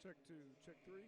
Check two, check three.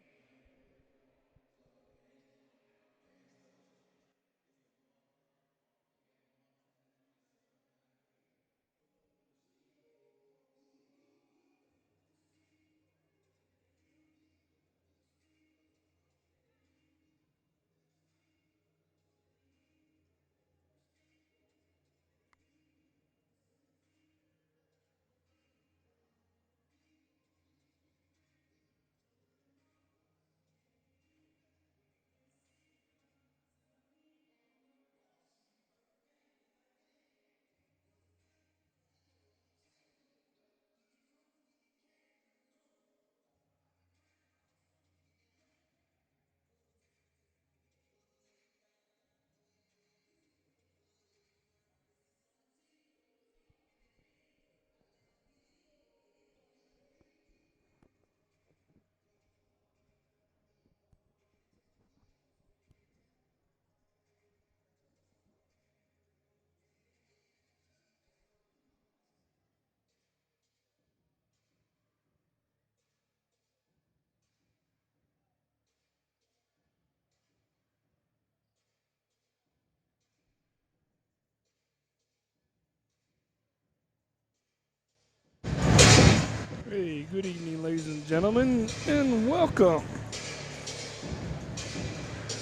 Hey, good evening, ladies and gentlemen, and welcome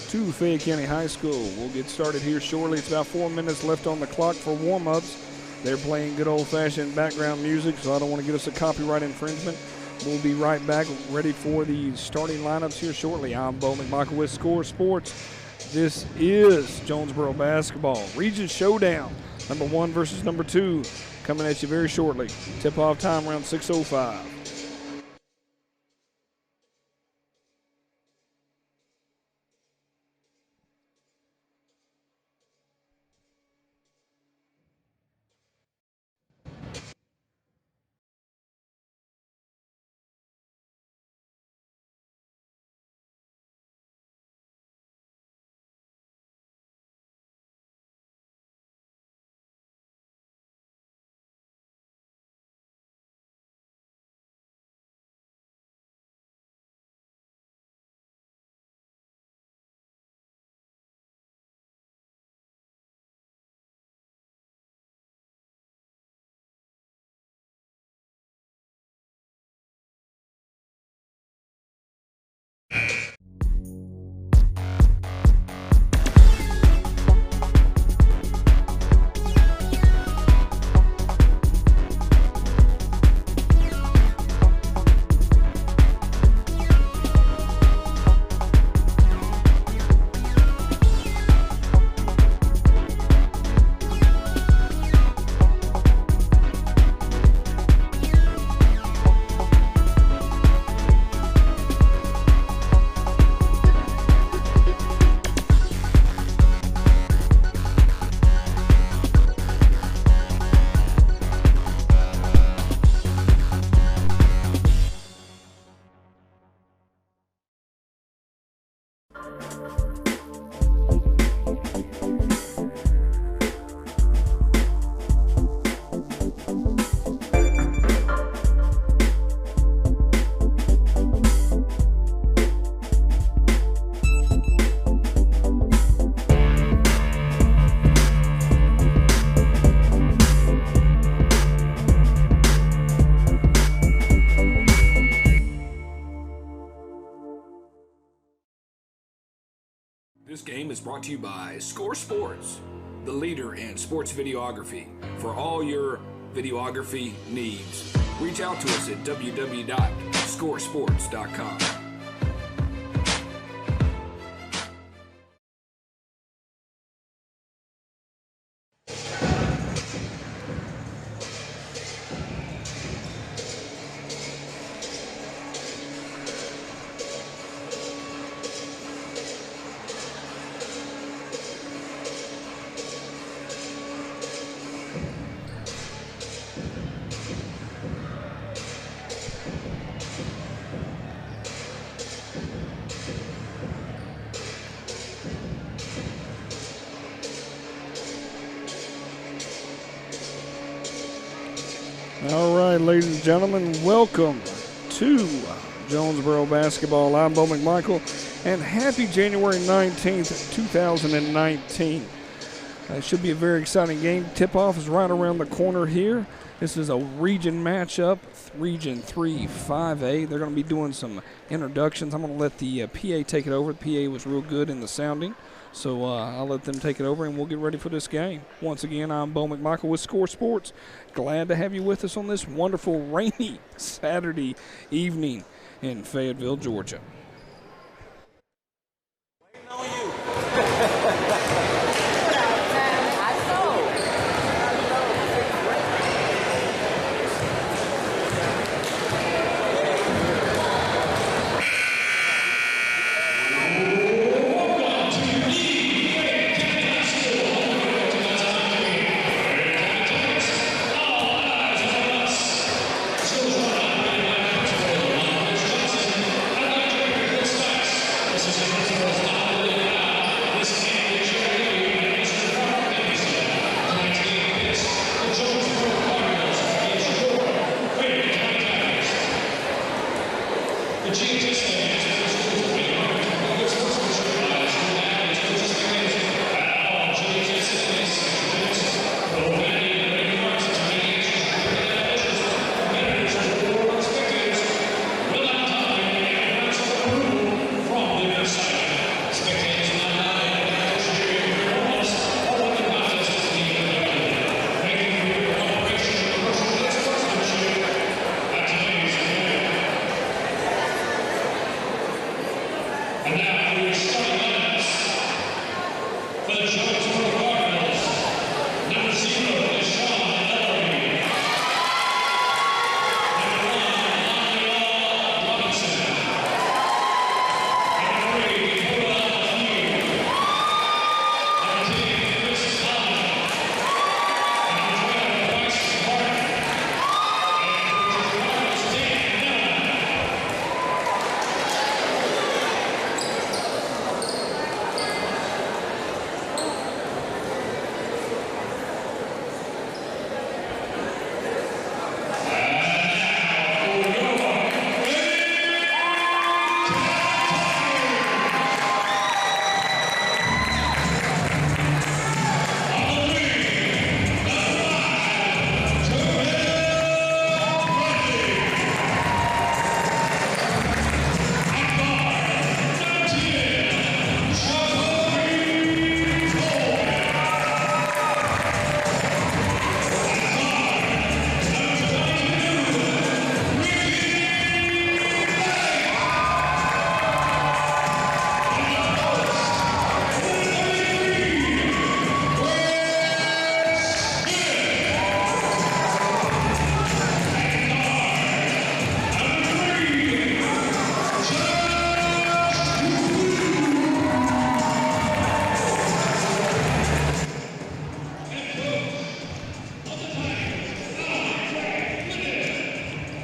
to Fayette County High School. We'll get started here shortly. It's about 4 minutes left on the clock for warm-ups. They're playing good old-fashioned background music, so I don't want to get us a copyright infringement. We'll be right back, ready for the starting lineups here shortly. I'm Bo McMichael with Score Sports. This is Jonesboro basketball. Region Showdown, number 1 versus number 2, coming at you very shortly. Tip-off time around 6:05. This game is brought to you by Score Sports, the leader in sports videography. For all your videography needs, reach out to us at www.scoresports.com. All right, ladies and gentlemen, welcome to Jonesboro Basketball. I'm Bo McMichael, and happy January 19th, 2019. It should be a very exciting game. Tip-off is right around the corner here. This is a region matchup, Region 3 5A. They're going to be doing some introductions. I'm going to let the PA take it over. The PA was real good in the sounding, so I'll let them take it over, and we'll get ready for this game. Once again, I'm Bo McMichael with Score Sports. Glad to have you with us on this wonderful, rainy Saturday evening in Fayetteville, Georgia.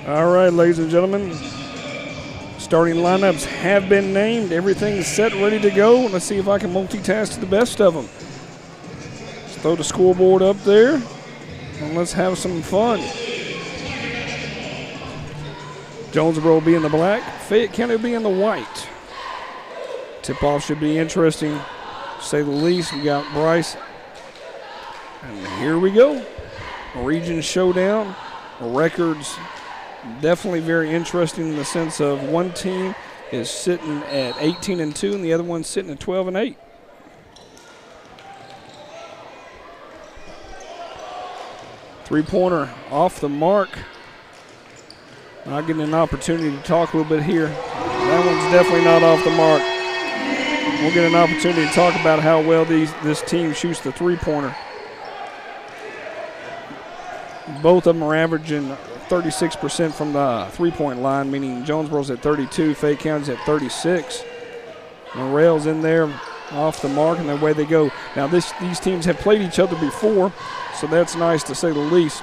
All right, ladies and gentlemen, starting lineups have been named. Everything's set, ready to go. Let's see if I can multitask to the best of them. Let's throw the scoreboard up there, and let's have some fun. Jonesboro will be in the black. Fayette County will be in the white. Tip-off should be interesting, to say the least. We got Bryce. And here we go. Region showdown. Records definitely very interesting in the sense of one team is sitting at 18-2 and the other one's sitting at 12-8. Three-pointer off the mark. I'll get an opportunity to talk a little bit here. That one's definitely not off the mark. We'll get an opportunity to talk about how well this team shoots the three-pointer. Both of them are averaging 36% from the three-point line, meaning Jonesboro's at 32, Fayette County's at 36. Morrell's in there off the mark, and away they go. Now, these teams have played each other before, so that's nice to say the least.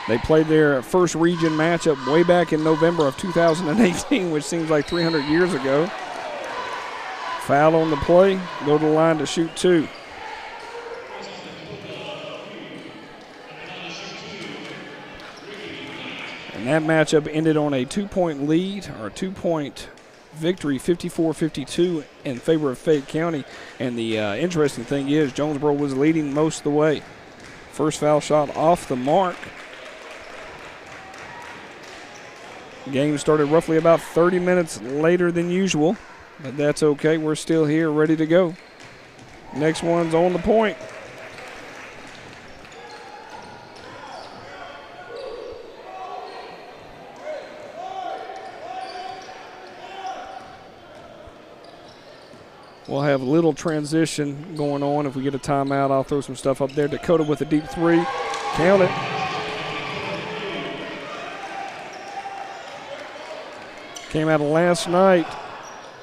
They played their first region matchup way back in November of 2018, which seems like 300 years ago. Foul on the play, go to the line to shoot two. And that matchup ended on a 2-point lead, or a 2-point victory, 54-52 in favor of Fayette County. And the interesting thing is Jonesboro was leading most of the way. First foul shot off the mark. Game started roughly about 30 minutes later than usual, but that's okay. We're still here, ready to go. Next one's on the point. We'll have a little transition going on. If we get a timeout, I'll throw some stuff up there. Dakota with a deep three. Count it. Came out of last night.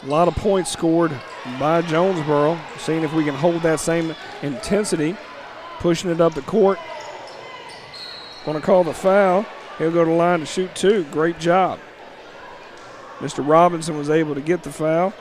A lot of points scored by Jonesboro. Seeing if we can hold that same intensity. Pushing it up the court. Going to call the foul. He'll go to the line to shoot two. Great job. Mr. Robinson was able to get the foul.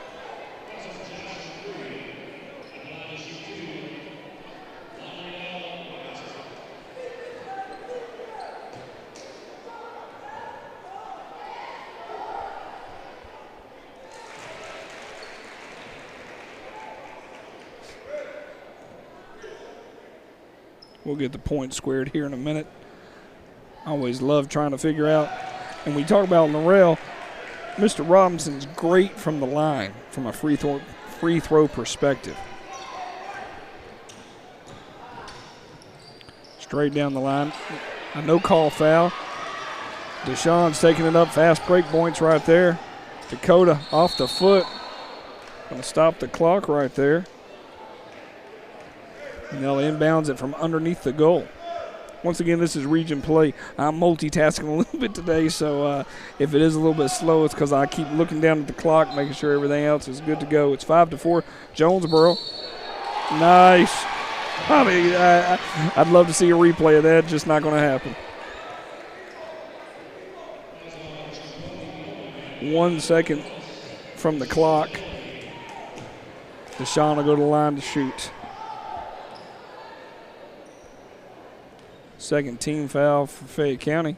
We'll get the point squared here in a minute. I always love trying to figure out. And we talk about Norrell. Mr. Robinson's great from the line, from a free throw perspective. Straight down the line. A no-call foul. Deshaun's taking it up. Fast break points right there. Dakota off the foot. Going to stop the clock right there. And they'll inbounds it from underneath the goal. Once again, this is region play. I'm multitasking a little bit today, so if it is a little bit slow, it's because I keep looking down at the clock, making sure everything else is good to go. It's 5-4, Jonesboro. Nice. I mean, I'd love to see a replay of that. Just not going to happen. 1 second from the clock. Deshaun will go to the line to shoot. Second team foul for Fayette County.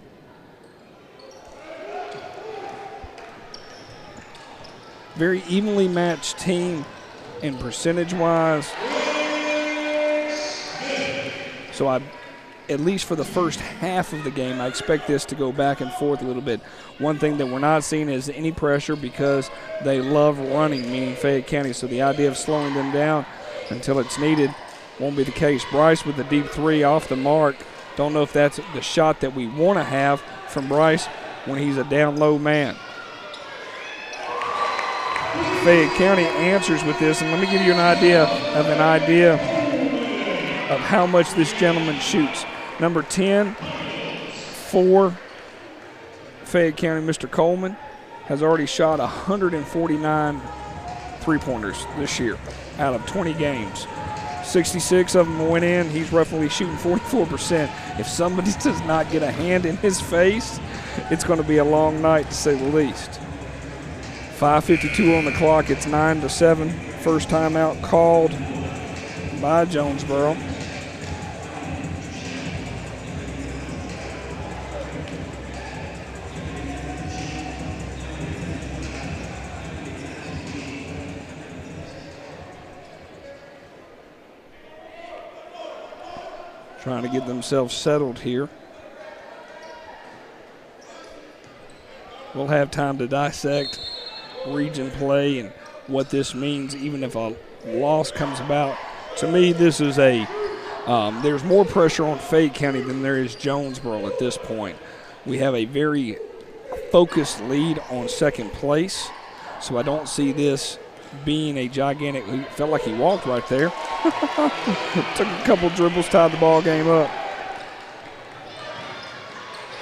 Very evenly matched team in percentage-wise. So at least for the first half of the game, I expect this to go back and forth a little bit. One thing that we're not seeing is any pressure because they love running, meaning Fayette County. So the idea of slowing them down until it's needed won't be the case. Bryce with the deep three off the mark. Don't know if that's the shot that we want to have from Bryce when he's a down low man. Fayette County answers with this, and let me give you an idea of how much this gentleman shoots. Number 10 for Fayette County, Mr. Coleman, has already shot 149 three-pointers this year out of 20 games. 66 of them went in. He's roughly shooting 44%. If somebody does not get a hand in his face, it's going to be a long night to say the least. 5:52 on the clock. It's 9-7. First timeout called by Jonesboro. Trying to get themselves settled here. We'll have time to dissect region play and what this means, even if a loss comes about. To me, this is there's more pressure on Fayette County than there is Jonesboro at this point. We have a very focused lead on second place, so I don't see this being a gigantic. He felt like he walked right there. Took a couple dribbles, tied the ball game up.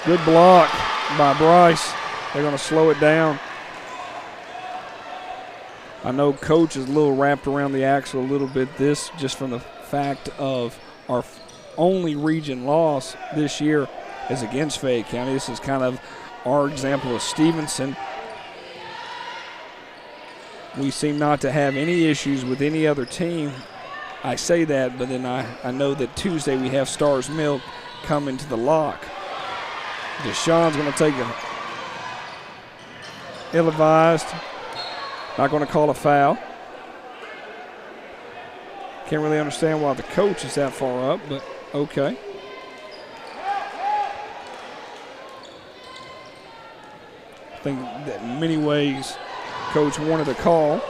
Good block by Bryce. They're going to slow it down. I know Coach is a little wrapped around the axle a little bit this, just from the fact of our only region loss this year is against Fayette County. This is kind of our example of Stevenson. We seem not to have any issues with any other team. I say that, but then I know that Tuesday we have Stars Milk come into the lock. Deshaun's going to take it ill-advised. Not going to call a foul. Can't really understand why the coach is that far up, but okay. I think that in many ways, coach wanted a call.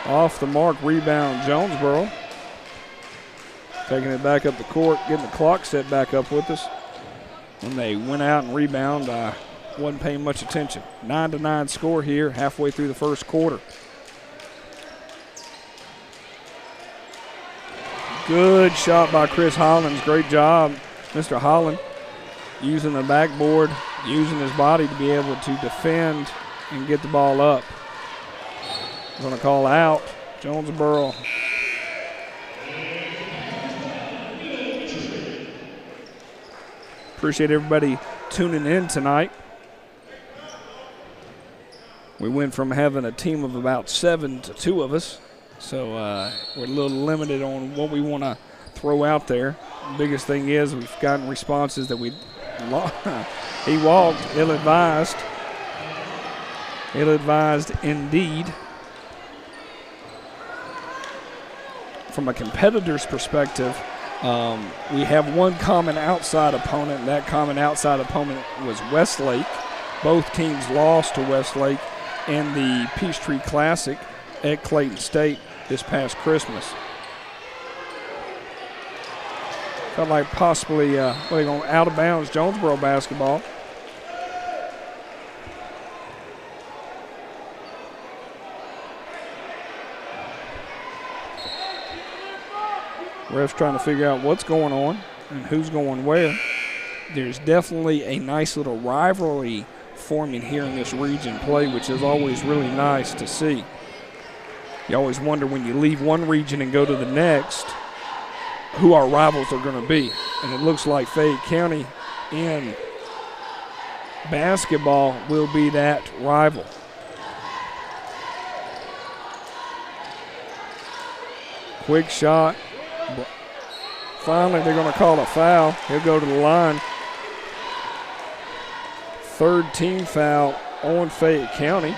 Off the mark, rebound, Jonesboro. Taking it back up the court, getting the clock set back up with us. When they went out and rebound, I wasn't paying much attention. 9-9 score here, halfway through the first quarter. Good shot by Chris Hollins. Great job, Mr. Holland, using the backboard, using his body to be able to defend and get the ball up. Going to call out Jonesboro. Appreciate everybody tuning in tonight. We went from having a team of about 7 to 2 of us, so we're a little limited on what we want to throw out there. The biggest thing is we've gotten responses that we he walked, ill-advised. Ill-advised indeed. From a competitor's perspective, we have one common outside opponent, and that common outside opponent was Westlake. Both teams lost to Westlake in the Peachtree Classic at Clayton State this past Christmas. Felt like possibly they're going out of bounds Jonesboro basketball. Ref's trying to figure out what's going on and who's going where. There's definitely a nice little rivalry forming here in this region play, which is always really nice to see. You always wonder when you leave one region and go to the next who our rivals are going to be. And it looks like Fayette County in basketball will be that rival. Quick shot. Finally, they're going to call a foul. He'll go to the line. Third team foul on Fayette County.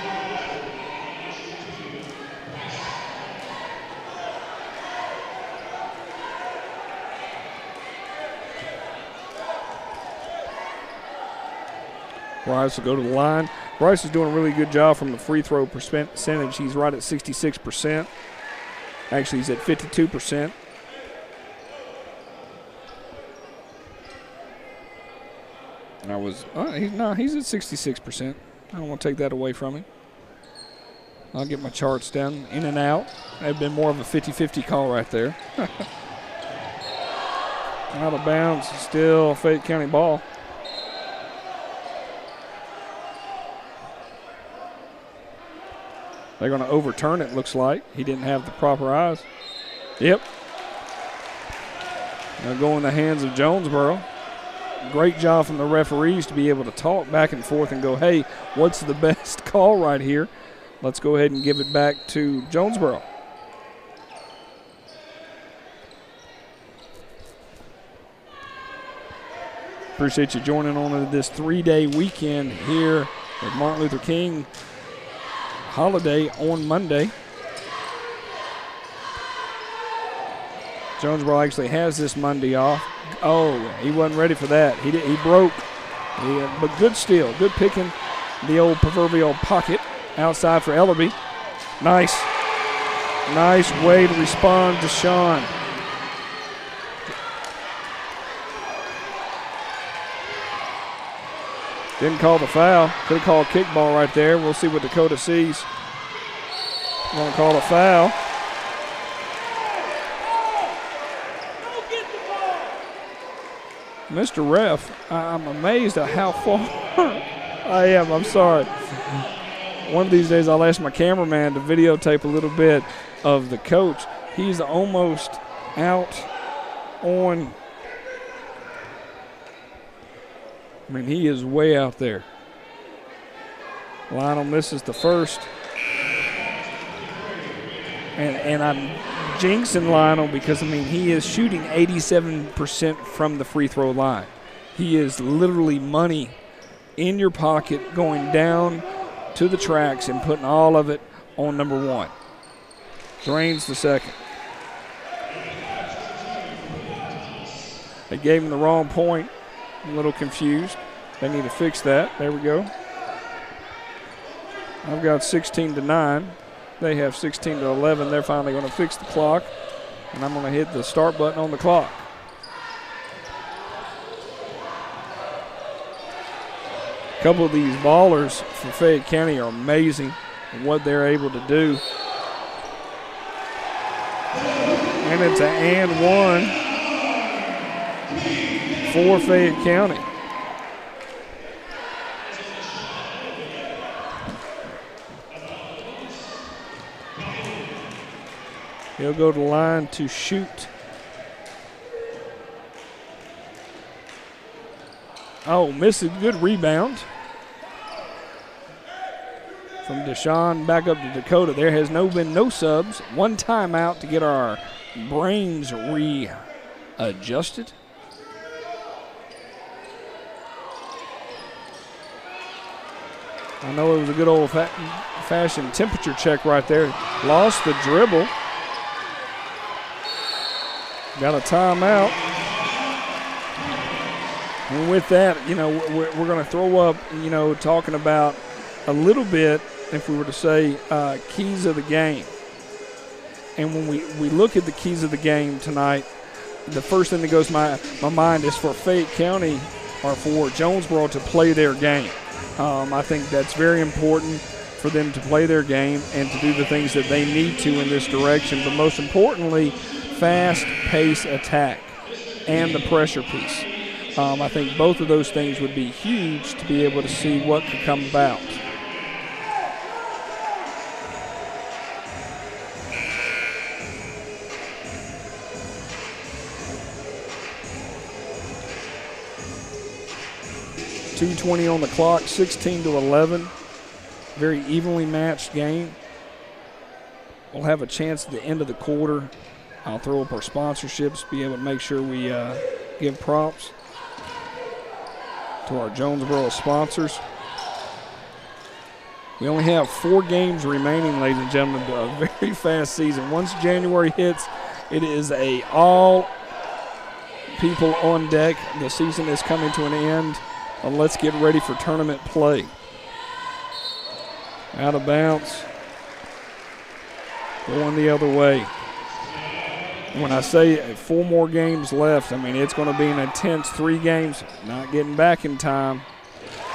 Bryce will go to the line. Bryce is doing a really good job from the free throw percentage. He's right at 66%. Actually, he's at 52%. He's at 66%. I don't want to take that away from him. I'll get my charts down, in and out. That'd been more of a 50-50 call right there. Out of bounds, still Fayette County ball. They're going to overturn it, looks like. He didn't have the proper eyes. Yep. Now go in the hands of Jonesboro. Great job from the referees to be able to talk back and forth and go, hey, what's the best call right here? Let's go ahead and give it back to Jonesboro. Appreciate you joining on this 3-day weekend here with Martin Luther King holiday on Monday. Jonesboro actually has this Monday off. Oh, he wasn't ready for that. He broke. But good steal. Good picking the old proverbial pocket outside for Ellaby. Nice. Nice way to respond to Sean. Didn't call the foul. Could have called kickball right there. We'll see what Dakota sees. Going to call a foul. Mr. Ref, I'm amazed at how far I am. I'm sorry. One of these days I'll ask my cameraman to videotape a little bit of the coach. He's almost out on. I mean, he is way out there. Lionel misses the first. And I'm jinxing Lionel because, I mean, he is shooting 87% from the free throw line. He is literally money in your pocket going down to the tracks and putting all of it on number one. Drains the second. They gave him the wrong point. A little confused. They need to fix that. There we go. I've got 16-9. They have 16-11. They're finally going to fix the clock, and I'm going to hit the start button on the clock. A couple of these ballers for Fayette County are amazing in what they're able to do. And it's an and one for Fayette County. He'll go to the line to shoot. Oh, misses. Good rebound from Deshaun back up to Dakota. There has been no subs. One timeout to get our brains readjusted. I know it was a good old-fashioned temperature check right there. Lost the dribble. Got a timeout. And with that, you know, we're going to throw up, you know, talking about a little bit, if we were to say, keys of the game. And when we look at the keys of the game tonight, the first thing that goes to my mind is for Fayette County or for Jonesboro to play their game. I think that's very important for them to play their game and to do the things that they need to in this direction. But most importantly, fast pace attack and the pressure piece. I think both of those things would be huge to be able to see what could come about. .220 on the clock, 16-11. Very evenly matched game. We'll have a chance at the end of the quarter. I'll throw up our sponsorships, be able to make sure we give props to our Jonesboro sponsors. We only have 4 games remaining, ladies and gentlemen, but a very fast season. Once January hits, it is a all people on deck. The season is coming to an end. Let's get ready for tournament play. Out of bounds. Going the other way. When I say 4 more games left, I mean it's going to be an intense 3 games. Not getting back in time.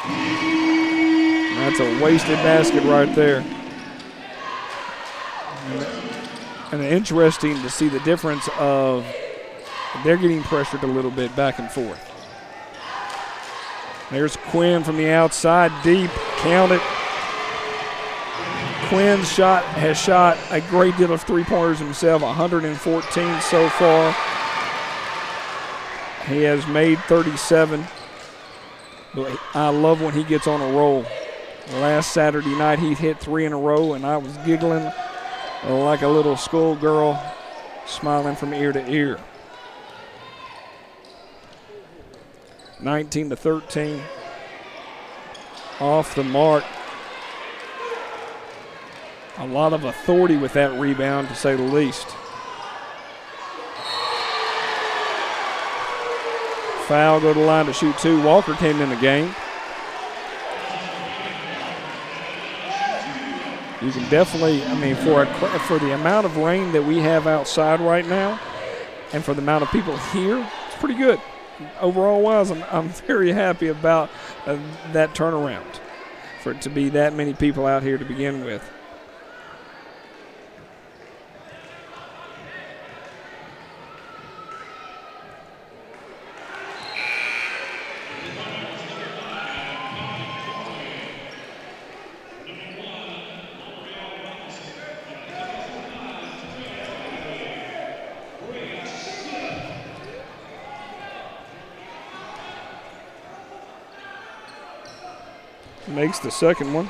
That's a wasted basket right there. And interesting to see the difference of they're getting pressured a little bit back and forth. There's Quinn from the outside, deep, count it. Quinn's has shot a great deal of three-pointers himself, 114 so far. He has made 37. But I love when he gets on a roll. Last Saturday night he hit 3 in a row, and I was giggling like a little schoolgirl, smiling from ear to ear. 19-13. Off the mark. A lot of authority with that rebound, to say the least. Foul, go to the line to shoot 2. Walker came in the game. You can definitely, I mean, for the amount of rain that we have outside right now and for the amount of people here, it's pretty good. Overall wise, I'm very happy about that turnaround, for it to be that many people out here to begin with. Makes the second one.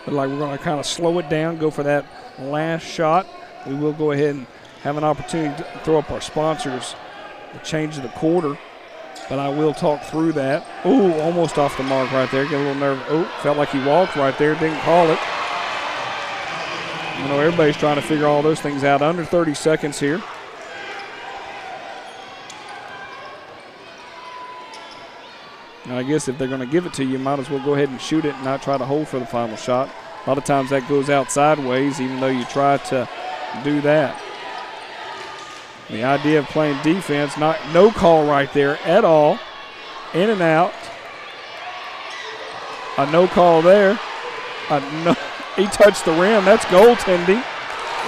But like we're going to kind of slow it down, go for that last shot. We will go ahead and have an opportunity to throw up our sponsors to change the quarter. But I will talk through that. Oh, almost off the mark right there. Get a little nervous. Oh, felt like he walked right there. Didn't call it. You know, everybody's trying to figure all those things out. Under 30 seconds here. And I guess if they're going to give it to you, might as well go ahead and shoot it and not try to hold for the final shot. A lot of times that goes out sideways, even though you try to do that. The idea of playing defense, no call right there at all. In and out. A no call there. He touched the rim. That's goaltending.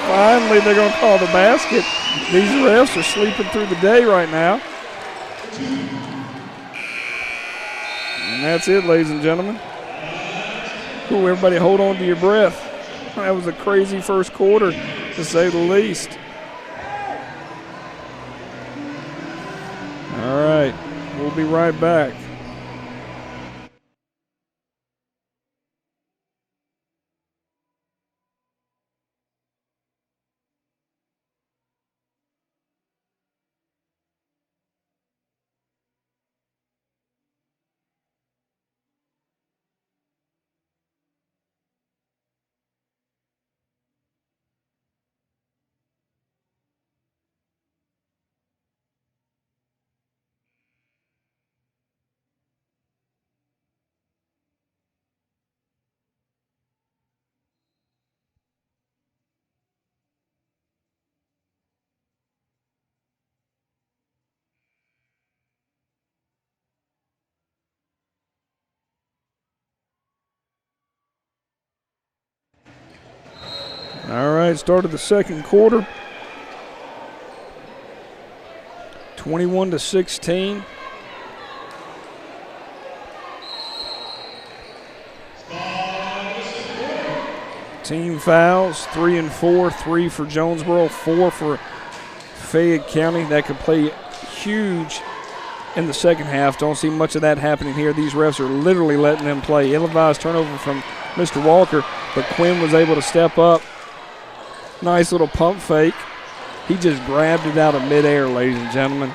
Finally, they're going to call the basket. These refs are sleeping through the day right now. And that's it, ladies and gentlemen. Ooh, everybody hold on to your breath. That was a crazy first quarter, to say the least. All right, we'll be right back. All right, start of the second quarter. 21-16. Team fouls, 3 and 4, 3 for Jonesboro, 4 for Fayette County. That could play huge in the second half. Don't see much of that happening here. These refs are literally letting them play. Ill-advised turnover from Mr. Walker, but Quinn was able to step up. Nice little pump fake. He just grabbed it out of midair, ladies and gentlemen.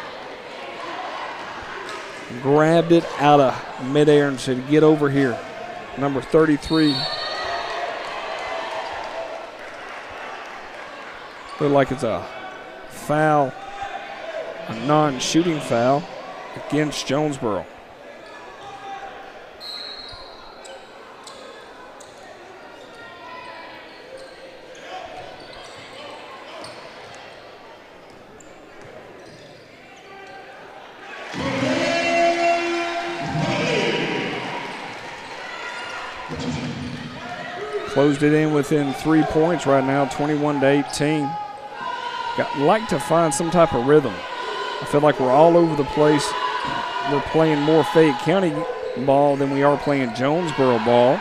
Grabbed it out of midair and said, get over here. Number 33. Look like it's a foul, a non-shooting foul against Jonesboro. Closed it in within 3 points right now, 21-18. Like to find some type of rhythm. I feel like we're all over the place. We're playing more Fayette County ball than we are playing Jonesboro ball.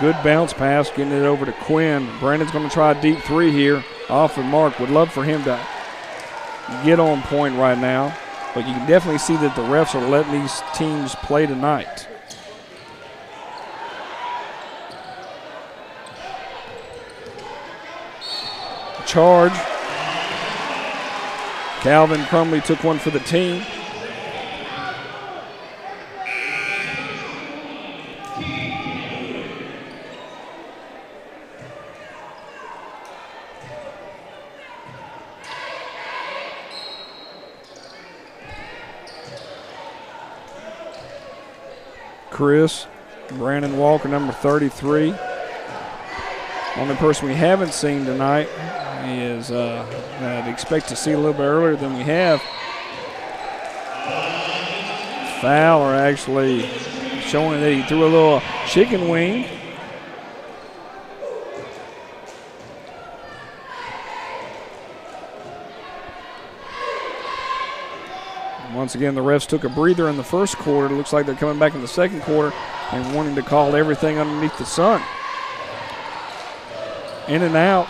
Good bounce pass, getting it over to Quinn. Brandon's going to try a deep three here off the mark. Would love for him to get on point right now. But you can definitely see that the refs are letting these teams play tonight. Charge. Calvin Crumley took one for the team. Chris, Brandon Walker, number 33. Only person we haven't seen tonight is I'd expect to see a little bit earlier than we have. Fowler actually showing that he threw a little chicken wing. Once again, the refs took a breather in the first quarter. It looks like they're coming back in the second quarter and wanting to call everything underneath the sun. In and out.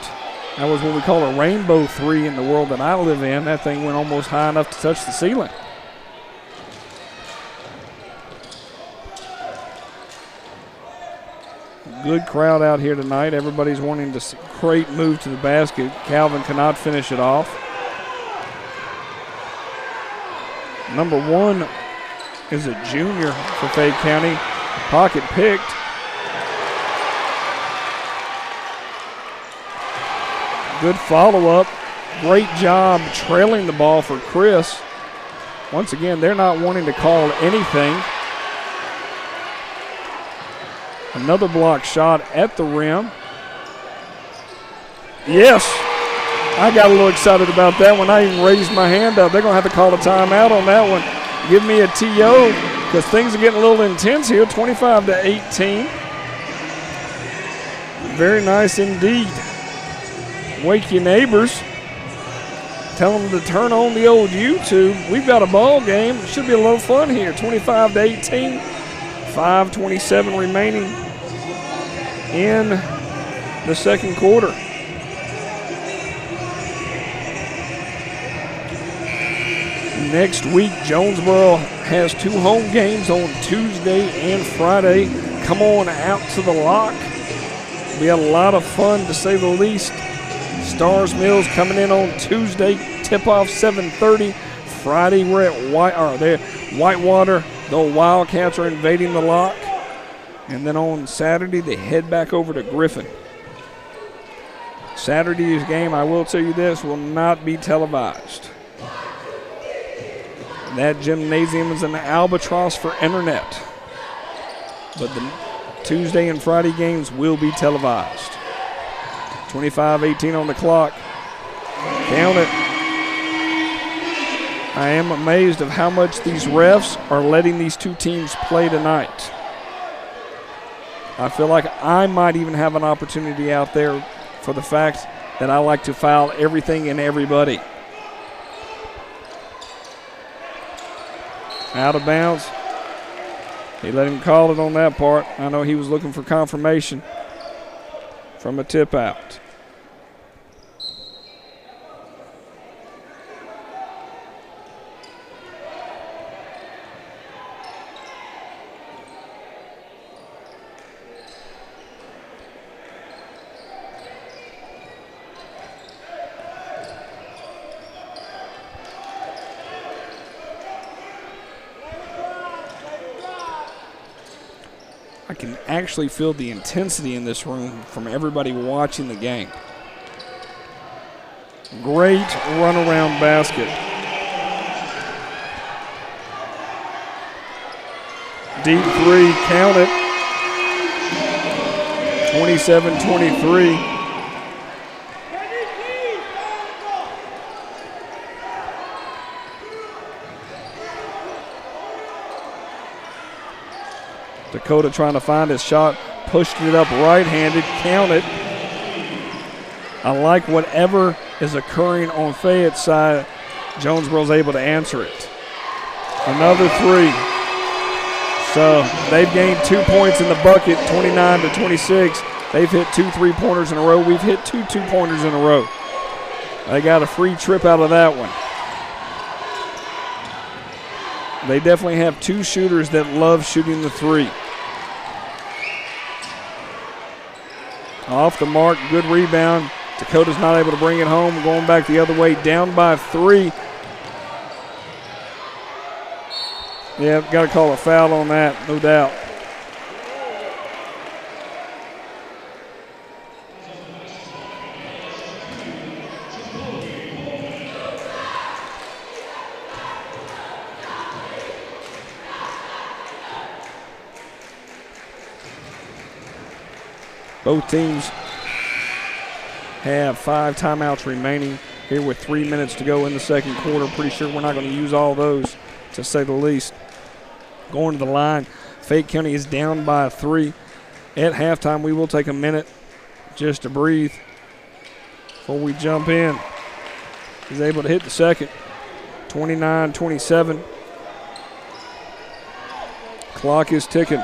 That was what we call a rainbow three in the world that I live in. That thing went almost high enough to touch the ceiling. Good crowd out here tonight. Everybody's wanting to see Crate move to the basket. Calvin cannot finish it off. Number 1 is a junior for Fayette County. Pocket picked. Good follow-up. Great job trailing the ball for Chris. Once again, they're not wanting to call anything. Another block shot at the rim. Yes. I got a little excited about that one. I even raised my hand up. They're going to have to call a timeout on that one. Give me a TO because things are getting a little intense here. 25-18. Very nice indeed. Wake your neighbors. Tell them to turn on the old YouTube. We've got a ball game. It should be a little fun here. 25-18. 5:27 remaining in the second quarter. Next week, Jonesboro has 2 home games on Tuesday and Friday. Come on out to the lock. Be a lot of fun, to say the least. Stars Mills coming in on Tuesday. Tip-off 7:30. Friday, we're at Whitewater. The Wildcats are invading the lock. And then on Saturday, they head back over to Griffin. Saturday's game, I will tell you this, will not be televised. That gymnasium is an albatross for internet. But the Tuesday and Friday games will be televised. 25-18 on the clock. Count it. I am amazed of how much these refs are letting these two teams play tonight. I feel like I might even have an opportunity out there for the fact that I like to foul everything and everybody. Out of bounds. He let him call it on that part. I know he was looking for confirmation from a tip out. I can actually feel the intensity in this room from everybody watching the game. Great runaround basket. Deep 3, count it. 27-23. Dakota trying to find his shot, pushed it up right-handed, count it. I like whatever is occurring on Fayette's side. Jonesboro's able to answer it. Another 3. So they've gained 2 points in the bucket, 29-26. They've hit 2 3-pointers in a row. We've hit 2 2-pointers in a row. They got a free trip out of that one. They definitely have 2 shooters that love shooting the 3. Off the mark, good rebound. Dakota's not able to bring it home. Going back the other way, down by 3. Yeah, got to call a foul on that, no doubt. Both teams have 5 timeouts remaining here with 3 minutes to go in the second quarter. Pretty sure we're not going to use all those, to say the least. Going to the line, Fayette County is down by 3. At halftime, we will take a minute just to breathe before we jump in. He's able to hit the second. 29-27. Clock is ticking.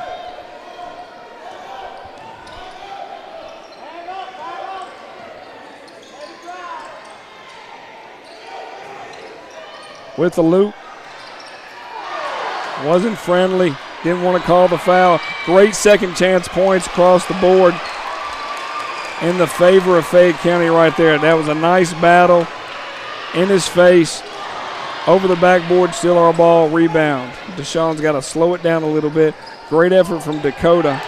With the loop. Wasn't friendly. Didn't want to call the foul. Great second chance points across the board in the favor of Fayette County right there. That was a nice battle in his face. Over the backboard, still our ball, rebound. Deshaun's got to slow it down a little bit. Great effort from Dakota.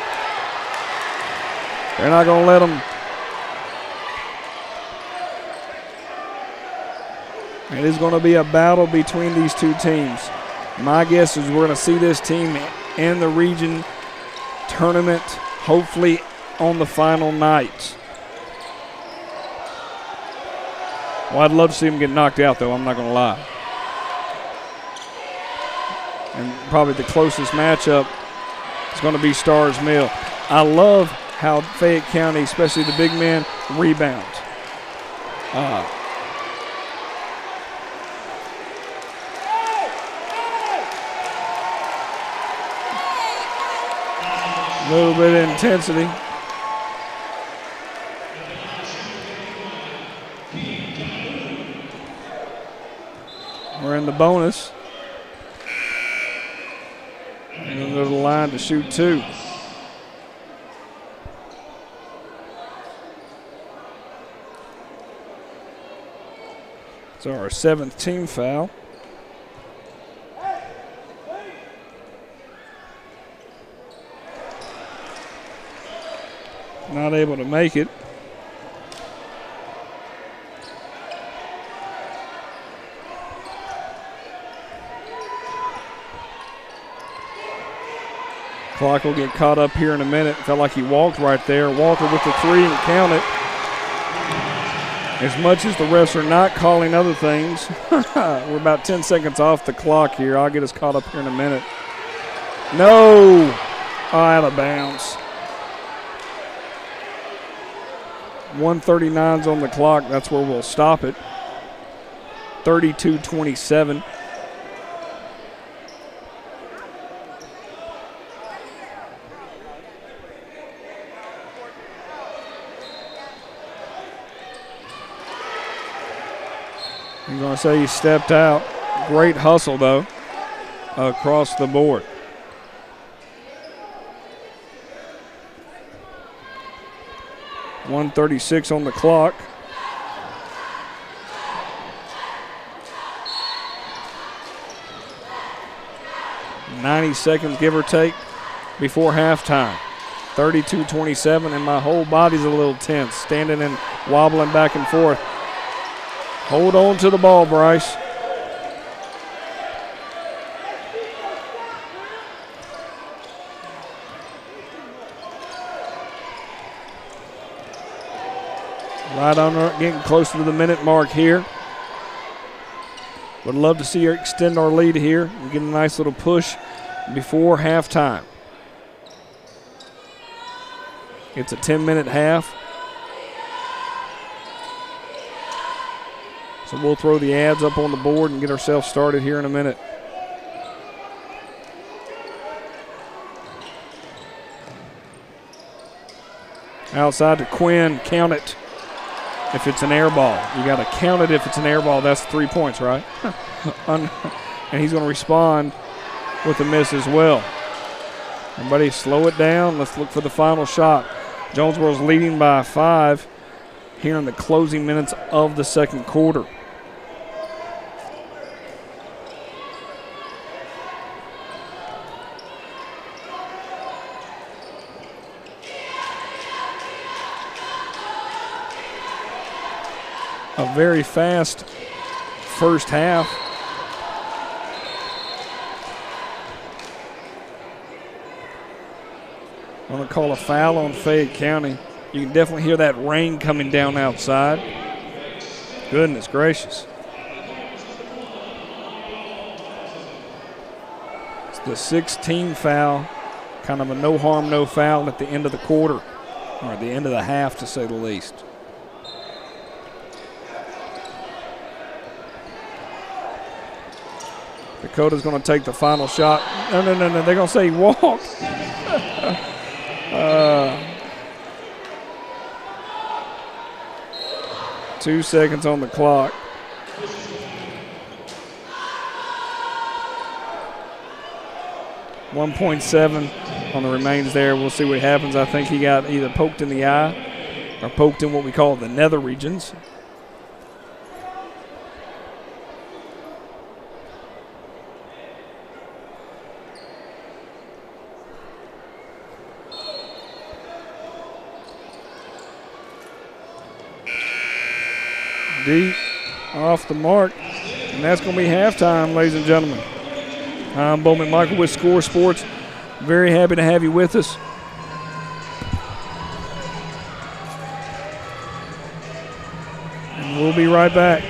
They're not going to let him. It is going to be a battle between these two teams. My guess is we're going to see this team in the region tournament, hopefully on the final night. Well, I'd love to see them get knocked out, though. I'm not going to lie. And probably the closest matchup is going to be Stars Mill. I love how Fayette County, especially the big men, rebound. A little bit of intensity. We're in the bonus. We're going to go to the line to shoot two. So our 7th team foul. Not able to make it. Clock will get caught up here in a minute. Felt like he walked right there. Walker with the three and count it. As much as the refs are not calling other things, we're about 10 seconds off the clock here. I'll get us caught up here in a minute. No! Oh, out of bounds. 1:39's on the clock. That's where we'll stop it. 32-27. I'm going to say he stepped out. Great hustle, though, across the board. .136 on the clock. .90 seconds, give or take, before halftime. 32-27, and my whole body's a little tense, standing and wobbling back and forth. Hold on to the ball, Bryce. Right on, getting close to the minute mark here. Would love to see her extend our lead here and get a nice little push before halftime. It's a 10-minute half. So we'll throw the ads up on the board and get ourselves started here in a minute. Outside to Quinn, count it if it's an air ball. You got to count it if it's an air ball. That's 3 points, right? And he's going to respond with a miss as well. Everybody slow it down. Let's look for the final shot. Jonesboro's leading by 5 here in the closing minutes of the second quarter. A very fast first half. I'm going to call a foul on Fayette County. You can definitely hear that rain coming down outside. Goodness gracious. It's the 16th foul. Kind of a no harm, no foul at the end of the quarter, or at the end of the half, to say the least. Dakota's going to take the final shot. No. They're going to say he walked. 2 seconds on the clock. 1.7 on the remains there. We'll see what happens. I think he got either poked in the eye or poked in what we call the nether regions. Deep off the mark, and that's going to be halftime, ladies and gentlemen. I'm Bo McMichael with Score Sports. Very happy to have you with us. And we'll be right back.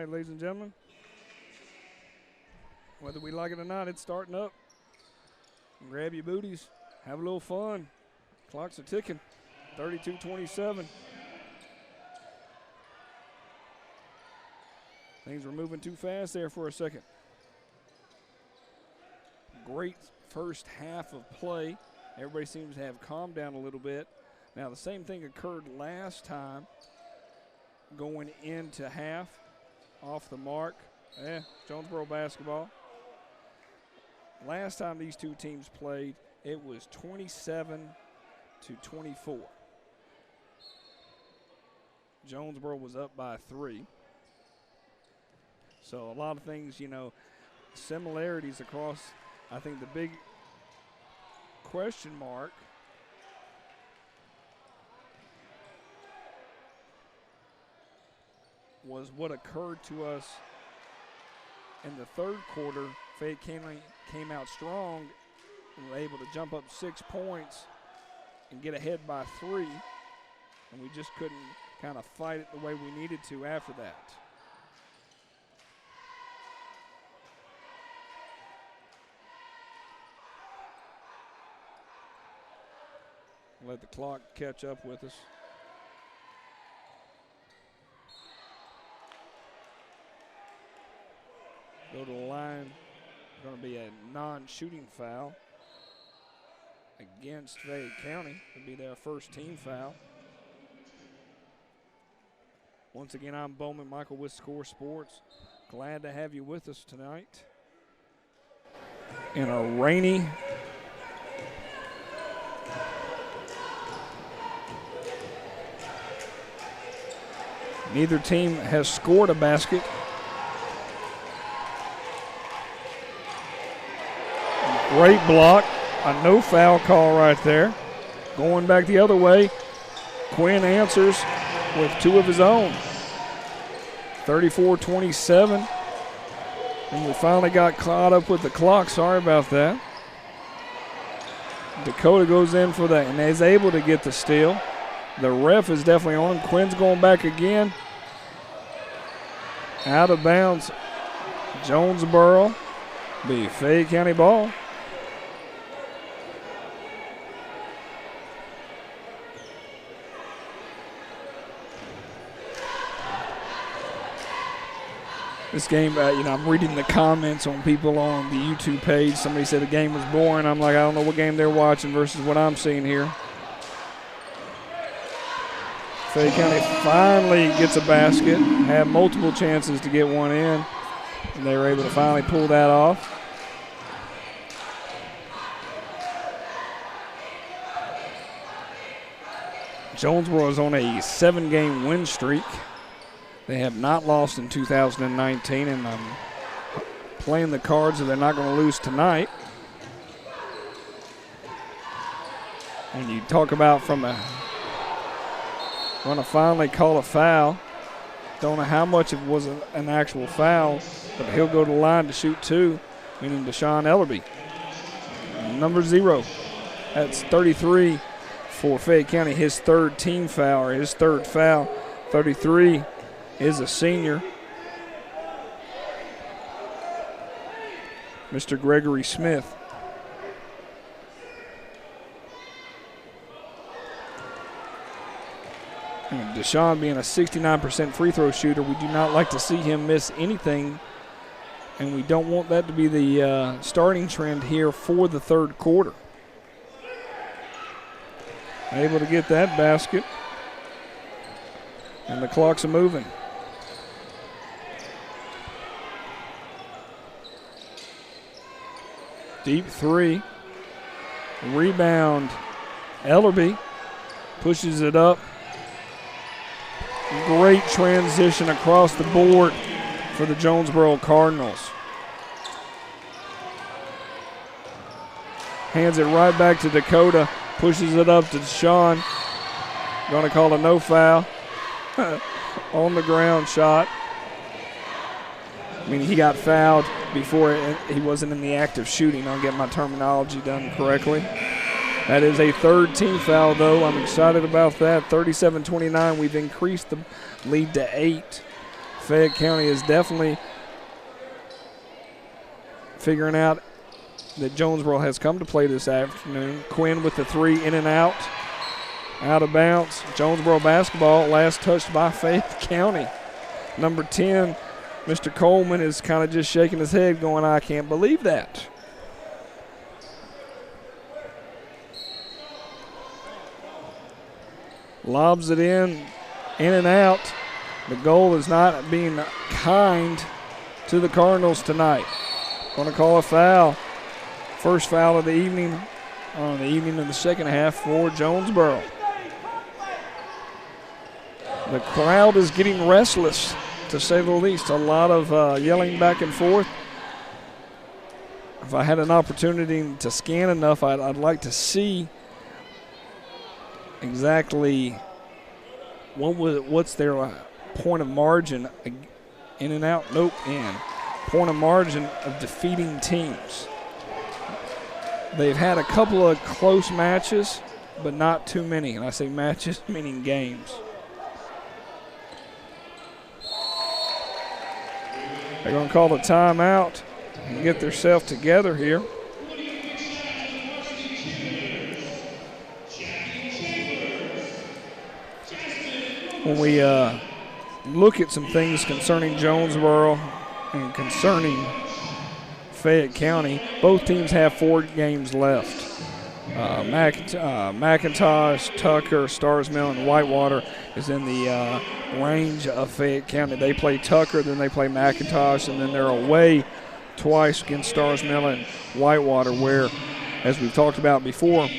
right, ladies and gentlemen. Whether we like it or not, it's starting up. Grab your booties. Have a little fun. Clocks are ticking. 32-27. Things were moving too fast there for a second. Great first half of play. Everybody seems to have calmed down a little bit. Now, the same thing occurred last time going into half. Off the mark. Jonesboro basketball. Last time these two teams played, it was 27-24. Jonesboro was up by 3. So a lot of things, similarities across. I think the big question mark was what occurred to us in the third quarter. Fayette came out strong and were able to jump up 6 points and get ahead by 3, and we just couldn't kind of fight it the way we needed to after that. Let the clock catch up with us. Go to the line. Going to be a non-shooting foul against Fayette County. It'll be their first team foul. Once again, I'm Bowman Michael with Score Sports. Glad to have you with us tonight. In a rainy neither team has scored a basket. Great block, a no foul call right there. Going back the other way, Quinn answers with 2 of his own. 34-27. And we finally got caught up with the clock. Sorry about that. Dakota goes in for that and is able to get the steal. The ref is definitely on him. Quinn's going back again. Out of bounds. Jonesboro. Be Fayette County ball. This game, I'm reading the comments on people on the YouTube page. Somebody said the game was boring. I'm like, I don't know what game they're watching versus what I'm seeing here. Fayette County finally gets a basket, had multiple chances to get one in, and they were able to finally pull that off. Jonesboro is on a 7-game win streak. They have not lost in 2019, and I'm playing the cards that they're not going to lose tonight. And you talk about going to finally call a foul. Don't know how much it was an actual foul, but he'll go to the line to shoot 2, meaning Deshaun Ellerby. Number 0. That's 33 for Fayette County, his third team foul, or his third foul. 33 is a senior. Mr. Gregory Smith. And Deshaun being a 69% free throw shooter, we do not like to see him miss anything, and we don't want that to be the starting trend here for the third quarter. Able to get that basket, and the clocks are moving. Deep 3. Rebound. Ellerby pushes it up. Great transition across the board for the Jonesboro Cardinals. Hands it right back to Dakota. Pushes it up to Deshaun. Going to call a no foul. On the ground shot. I mean, he got fouled before he wasn't in the act of shooting. I'll get my terminology done correctly. That is a third team foul, though. I'm excited about that. 37-29. We've increased the lead to 8 Fayette County is definitely figuring out that Jonesboro has come to play this afternoon. Quinn with the three, in and out of bounds. Jonesboro basketball, last touched by Fayette County. Number 10, Mr. Coleman, is kind of just shaking his head going, I can't believe that. Lobs it in and out. The goal is not being kind to the Cardinals tonight. Going to call a foul. First foul of the evening, on the evening of the second half for Jonesboro. The crowd is getting restless, to say the least. A lot of yelling back and forth. If I had an opportunity to scan enough, I'd like to see exactly what's their point of margin, in and out, nope, in. Point of margin of defeating teams. They've had a couple of close matches, but not too many. And I say matches, meaning games. They're going to call the timeout and get themselves together here. When we look at some things concerning Jonesboro and concerning Fayette County, both teams have 4 games left. McIntosh, Tucker, Starrs Mill, and Whitewater is in the range of Fayette County. They play Tucker, then they play McIntosh, and then they're away twice against Starrs Mill and Whitewater, where, as we've talked about before,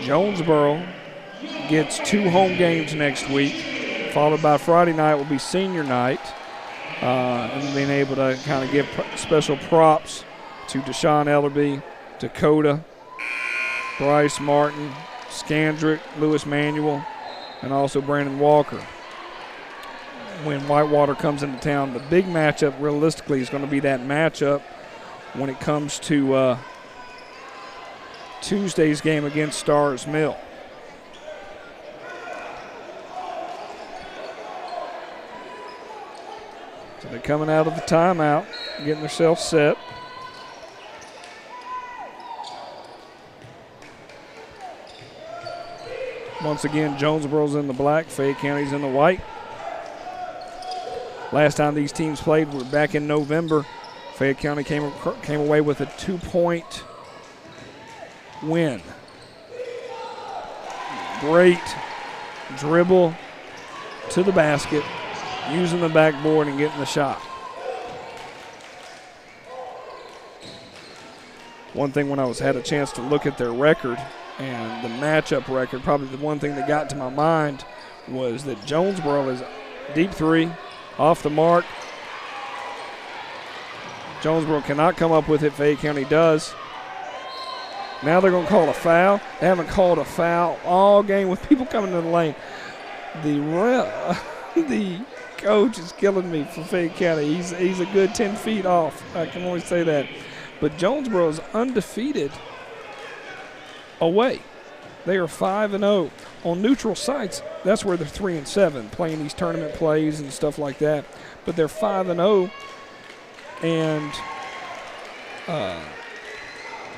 Jonesboro gets 2 home games next week, followed by Friday night will be senior night, and being able to kind of give special props to Deshaun Ellerby, Dakota, Bryce Martin, Scandrick, Lewis Manuel, and also Brandon Walker. When Whitewater comes into town, the big matchup realistically is going to be that matchup when it comes to Tuesday's game against Starrs Mill. So they're coming out of the timeout, getting themselves set. Once again, Jonesboro's in the black, Fayette County's in the white. Last time these teams played were back in November. Fayette County came away with a 2-point win. Great dribble to the basket, using the backboard and getting the shot. One thing when I had a chance to look at their record and the matchup record, probably the one thing that got to my mind was that Jonesboro is deep 3, off the mark. Jonesboro cannot come up with it. Fayette County does. Now they're going to call a foul. They haven't called a foul all game with people coming to the lane. The coach is killing me for Fayette County. He's a good 10 feet off. I can only say that. But Jonesboro is undefeated away. They are 5-0 on neutral sites. That's where they're 3-7, playing these tournament plays and stuff like that. But they're 5-0, and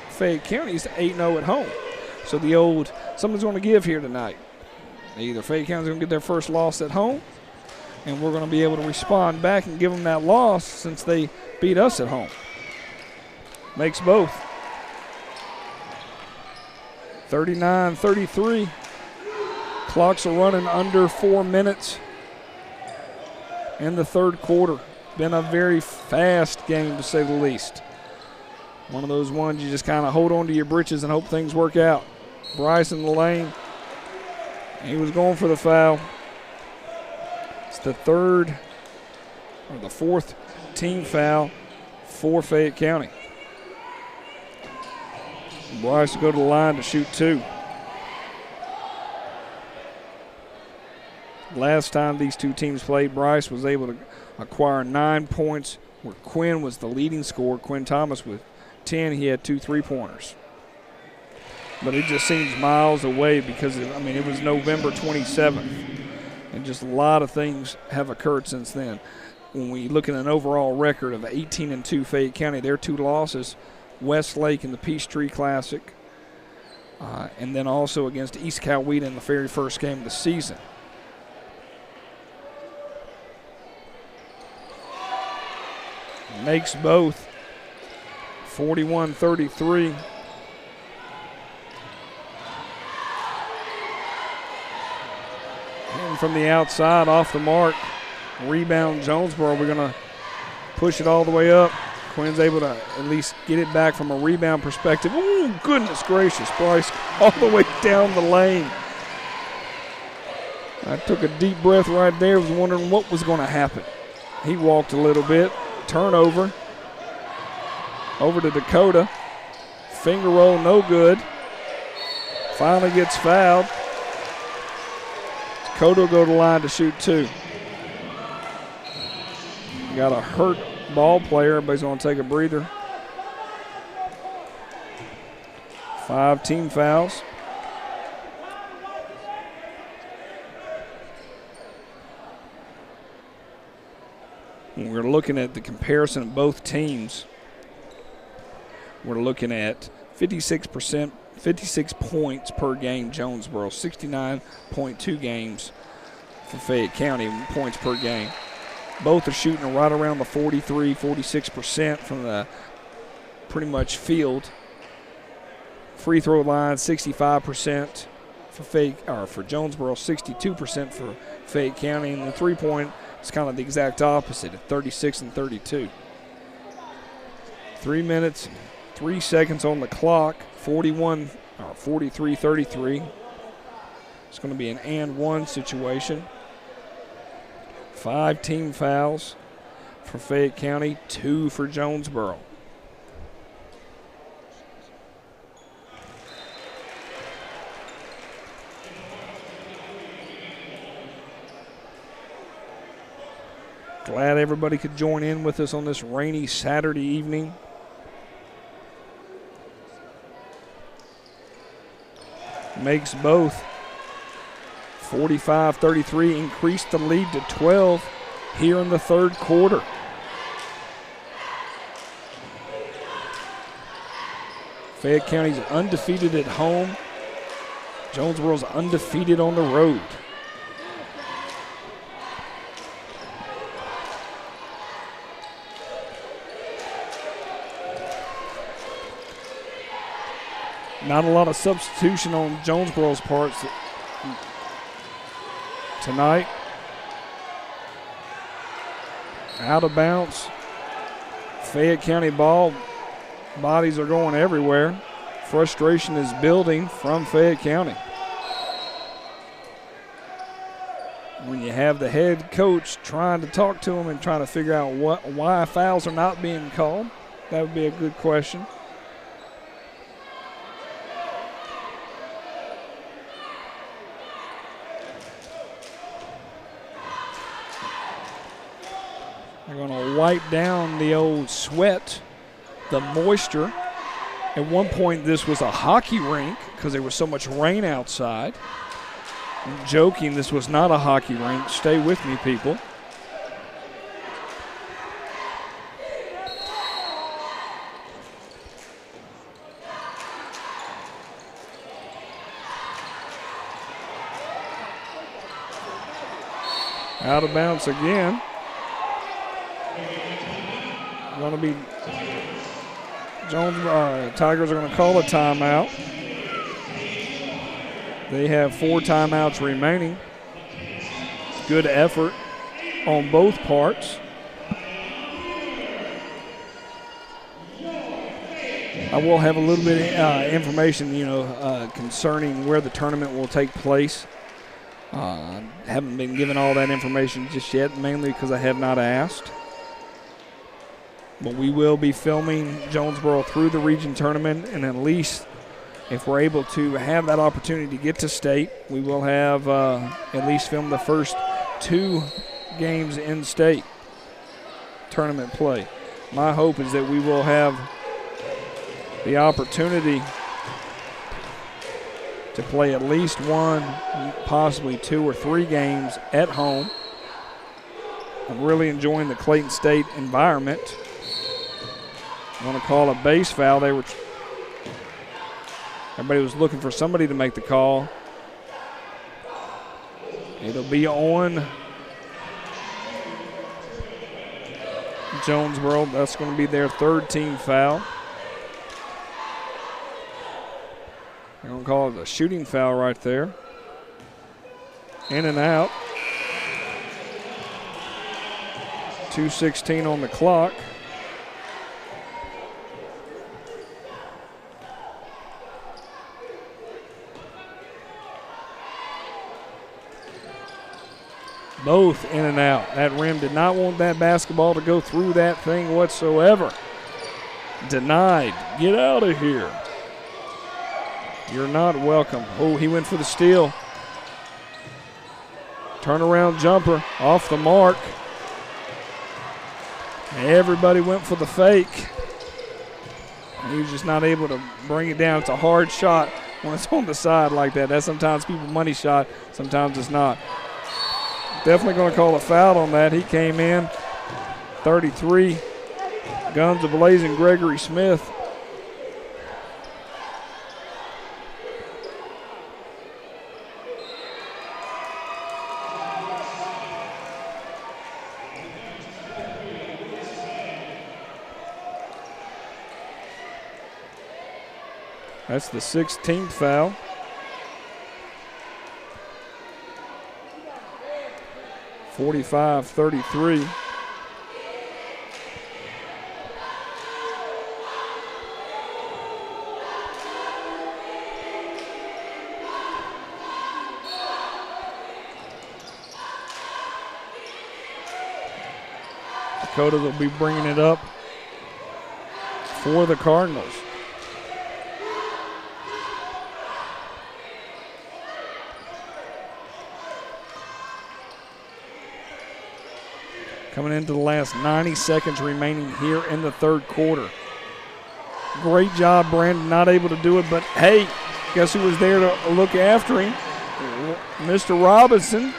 Fayette County's 8-0 at home. So something's going to give here tonight. Either Fayette County's going to get their first loss at home, and we're going to be able to respond back and give them that loss since they beat us at home. Makes both. 39-33. Clocks are running under 4 minutes in the third quarter. Been a very fast game, to say the least. One of those ones you just kind of hold on to your britches and hope things work out. Bryce in the lane. He was going for the foul. It's the fourth team foul for Fayette County. Bryce will go to the line to shoot 2. Last time these two teams played, Bryce was able to acquire 9 points, where Quinn was the leading scorer. Quinn Thomas with 10. He had 2 3-pointers. But it just seems miles away because, it was November 27th, and just a lot of things have occurred since then. when we look at an overall record of 18-2 Fayette County, their 2 losses, Westlake in the Peachtree Classic, and then also against East Coweta in the very first game of the season. Makes both 41-33. And from the outside, off the mark, rebound Jonesboro. We're going to push it all the way up. Quinn's able to at least get it back from a rebound perspective. Ooh, goodness gracious, Bryce, all the way down the lane. I took a deep breath right there, was wondering what was going to happen. He walked a little bit. Turnover. Over to Dakota. Finger roll, no good. Finally gets fouled. Dakota will go to the line to shoot 2. Got a hurt ball player. Everybody's going to take a breather. 5 team fouls. When we're looking at the comparison of both teams, we're looking at 56 points per game Jonesboro, 69.2 games for Fayette County points per game. Both are shooting right around the 43, 46% from the pretty much field. Free throw line 65% for Jonesboro, 62% for Fayette County, and the 3-point is kind of the exact opposite at 36 and 32. 3 minutes, 3 seconds on the clock, 43-33. It's going to be an and one situation. 5 team fouls for Fayette County, 2 for Jonesboro. Glad everybody could join in with us on this rainy Saturday evening. Makes both. 45-33, increased the lead to 12 here in the third quarter. Fayette County's undefeated at home. Jonesboro's undefeated on the road. Not a lot of substitution on Jonesboro's parts tonight. Out of bounds. Fayette County ball. Bodies are going everywhere. Frustration is building from Fayette County. When you have the head coach trying to talk to them and trying to figure out why fouls are not being called, that would be a good question. They're going to wipe down the old sweat, the moisture. At one point, this was a hockey rink because there was so much rain outside. I'm joking, this was not a hockey rink. Stay with me, people. Out of bounds again. Going to be Tigers are going to call a timeout. They have 4 timeouts remaining. Good effort on both parts. I will have a little bit of information, concerning where the tournament will take place. Haven't been given all that information just yet, mainly because I have not asked. But we will be filming Jonesboro through the region tournament, and at least if we're able to have that opportunity to get to state, we will have at least filmed the first 2 games in state tournament play. My hope is that we will have the opportunity to play at least 1, possibly 2 or 3 games at home I'm really enjoying the Clayton State environment. I want to call a base foul. Everybody was looking for somebody to make the call. It'll be on Jonesboro. That's going to be their third team foul. They're going to call it a shooting foul right there. In and out. 2:16 on the clock. Both in and out. That rim did not want that basketball to go through that thing whatsoever. Denied. Get out of here. You're not welcome. Oh, he went for the steal. Turnaround jumper off the mark. Everybody went for the fake. He was just not able to bring it down. It's a hard shot when it's on the side like that. That's sometimes people's money shot, sometimes it's not. Definitely going to call a foul on that. He came in 33. Guns a-blazing, Gregory Smith. That's the 16th foul. (45-33). Dakota will be bringing it up for the Cardinals. Coming into the last 90 seconds remaining here in the third quarter. Great job, Brandon, not able to do it, but hey, guess who was there to look after him? Mr. Robinson.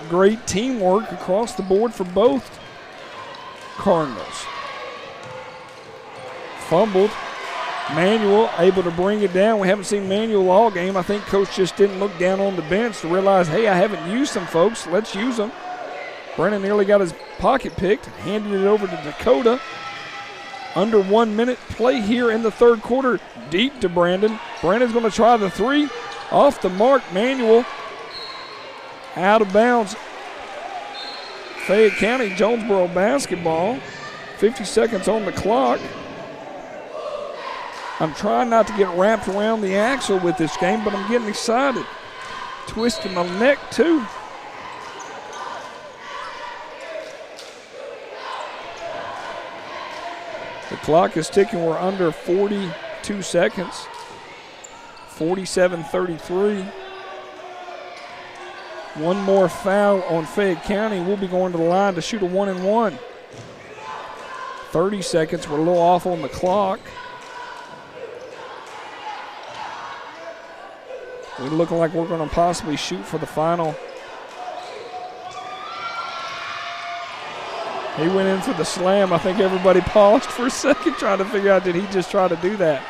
Great teamwork across the board for both Cardinals. Fumbled. Manuel able to bring it down. We haven't seen Manuel all game. I think Coach just didn't look down on the bench to realize, hey, I haven't used them, folks. Let's use them. Brandon nearly got his pocket picked, handed it over to Dakota. Under 1 minute play here in the third quarter. Deep to Brandon. Brandon's going to try the three. Off the mark, Manuel. Out of bounds. Fayette County, Jonesboro basketball. 50 seconds on the clock. I'm trying not to get wrapped around the axle with this game, but I'm getting excited. Twisting my neck, too. The clock is ticking. We're under 42 seconds. 47-33. One more foul on Fayette County. We'll be going to the line to shoot a 1-and-1. 30 seconds. We're a little off on the clock. We're looking like we're going to possibly shoot for the final. He went in for the slam. I think everybody paused for a second trying to figure out, did he just try to do that?